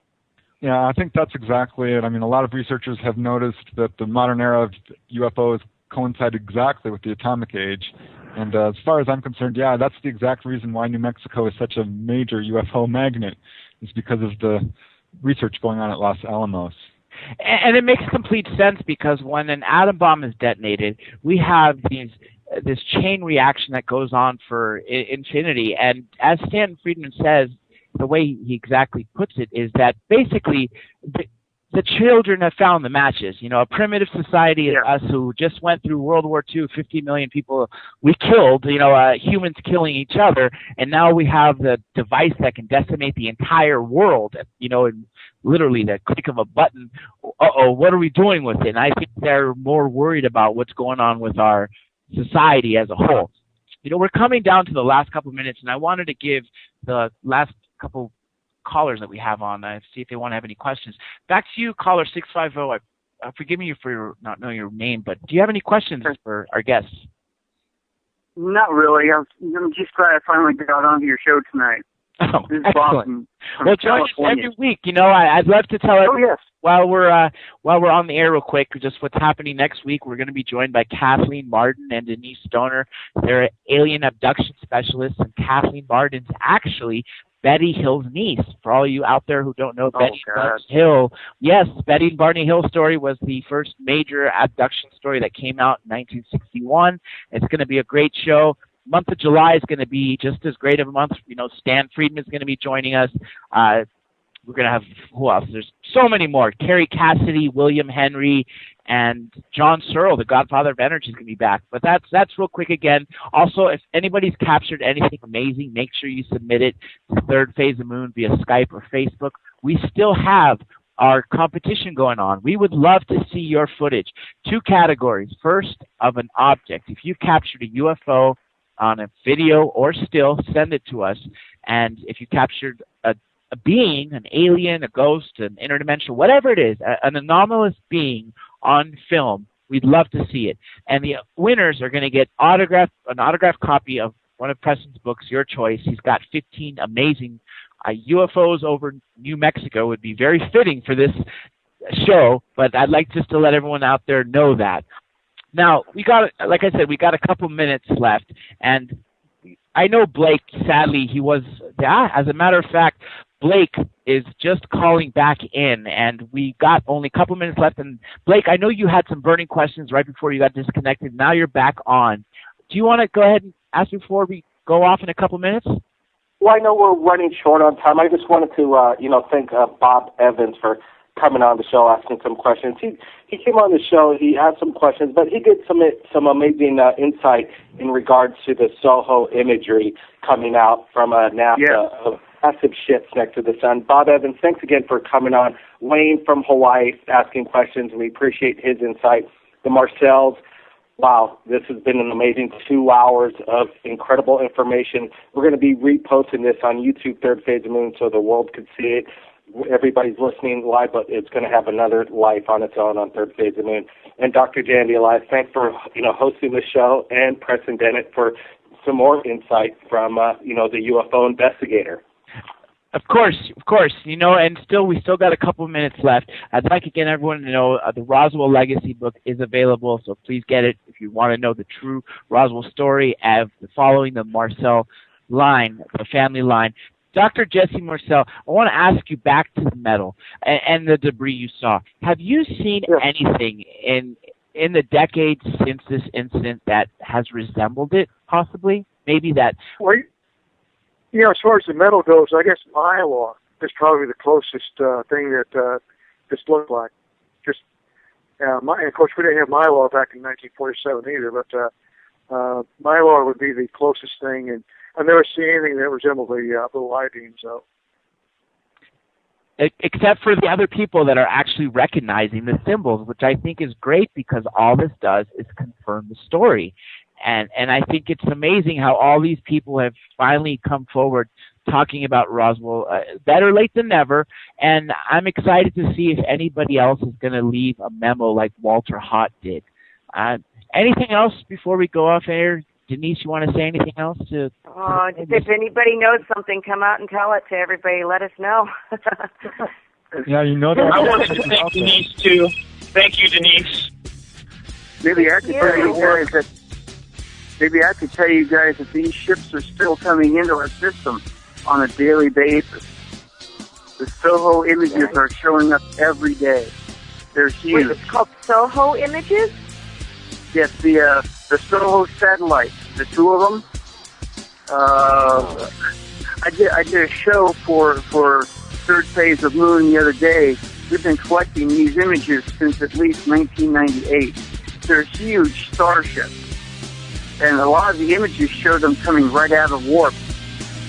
Yeah, I think that's exactly it. I mean, a lot of researchers have noticed that the modern era of UFOs coincide exactly with the atomic age. And as far as I'm concerned, yeah, that's the exact reason why New Mexico is such a major UFO magnet, is because of the research going on at Los Alamos. And it makes complete sense because when an atom bomb is detonated, we have this chain reaction that goes on for infinity. And as Stanton Friedman says, the way he exactly puts it is that basically the children have found the matches. You know, a primitive society as us who just went through World War II, 50 million people we killed, you know, humans killing each other, and now we have the device that can decimate the entire world, you know, in literally the click of a button. What are we doing with it? And I think they're more worried about what's going on with our society as a whole. You know, we're coming down to the last couple of minutes, and I wanted to give the last couple callers that we have on, see if they want to have any questions. Back to you, caller 650. Forgive me for not knowing your name, but do you have any questions for our guests? Not really. I'm just glad I finally got onto your show tonight. Oh, this is excellent. Well, join us every week. You know, I'd love to tell everyone while we're on the air real quick, just what's happening next week. We're going to be joined by Kathleen Martin and Denise Stoner. They're alien abduction specialists, and Kathleen Martin's actually Betty Hill's niece. For all you out there who don't know Betty Hill, yes, Betty and Barney Hill story was the first major abduction story that came out in 1961. It's going to be a great show. Month of July is going to be just as great of a month. You know, Stan Friedman is going to be joining us. We're going to have, who else? There's so many more. Terry Cassidy, William Henry, and John Searle, the godfather of energy, is going to be back. But that's real quick again. Also, if anybody's captured anything amazing, make sure you submit it to Third Phase of Moon via Skype or Facebook. We still have our competition going on. We would love to see your footage. 2 categories. First, of an object. If you captured a UFO on a video or still, send it to us. And if you captured a being, an alien, a ghost, an interdimensional, whatever it is, an anomalous being on film, we'd love to see it. And the winners are going to get an autographed copy of one of Preston's books, your choice. He's got 15 amazing UFOs over New Mexico. Would be very fitting for this show, but I'd like just to let everyone out there know that. Now, like I said, we got a couple minutes left, and I know Blake, sadly, as a matter of fact, Blake is just calling back in, and we got only a couple minutes left. And Blake, I know you had some burning questions right before you got disconnected. Now you're back on. Do you want to go ahead and ask before we go off in a couple minutes? Well, I know we're running short on time. I just wanted to, thank Bob Evans for coming on the show, asking some questions. He came on the show, he asked some questions, but he did submit some amazing insight in regards to the SOHO imagery coming out from NASA of massive ships next to the sun. Bob Evans, thanks again for coming on. Wayne from Hawaii asking questions. We appreciate his insight. The Marcells, wow, this has been an amazing 2 hours of incredible information. We're going to be reposting this on YouTube, Third Phase of Moon, so the world could see it. Everybody's listening live, but it's going to have another life on its own on Third Phase of Moon. And Dr. Jandy Alive, thanks for hosting the show, and Preston Dennett for some more insight from the UFO investigator. Of course, and we still got a couple of minutes left. I'd like again everyone to know the Roswell Legacy book is available, so please get it if you want to know the true Roswell story of following the Marcel line, the family line. Dr. Jesse Marcel, I want to ask you back to the metal and the debris you saw. Have you seen anything in the decades since this incident that has resembled it, possibly? Maybe that... Well, as far as the metal goes, I guess Mylar is probably the closest thing that this looked like. And of course, we didn't have Mylar back in 1947 either, but Mylar would be the closest thing, and I've never seen anything that resembled the I-beam, so. Except for the other people that are actually recognizing the symbols, which I think is great because all this does is confirm the story. And I think it's amazing how all these people have finally come forward talking about Roswell. Better late than never. And I'm excited to see if anybody else is going to leave a memo like Walter Haut did. Anything else before we go off air? Denise, you want to say anything else? If anybody knows something, come out and tell it to everybody. Let us know. Yeah, you know that. I wanted to thank Denise, too. Thank you, Denise. Maybe I could tell you guys that... Maybe I could tell you guys that these ships are still coming into our system on a daily basis. The SOHO images are showing up every day. They're huge. Wait, it's called SOHO images? Yes, the SOHO satellites, the 2 of them. I did a show for Third Phase of Moon the other day, we've been collecting these images since at least 1998. They're huge starships. And a lot of the images show them coming right out of warp,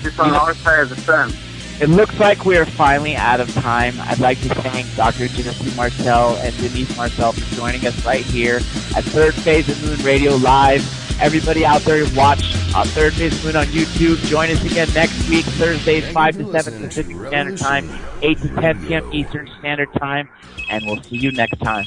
just on our side of the sun. It looks like we are finally out of time. I'd like to thank Dr. Genesee Marcel and Denise Marcel for joining us right here at Third Phase of Moon Radio Live. Everybody out there, watch Third Phase of Moon on YouTube. Join us again next week, Thursdays, 5 to 7 Pacific Standard Time, 8 to 10 p.m. Eastern Standard Time, and we'll see you next time.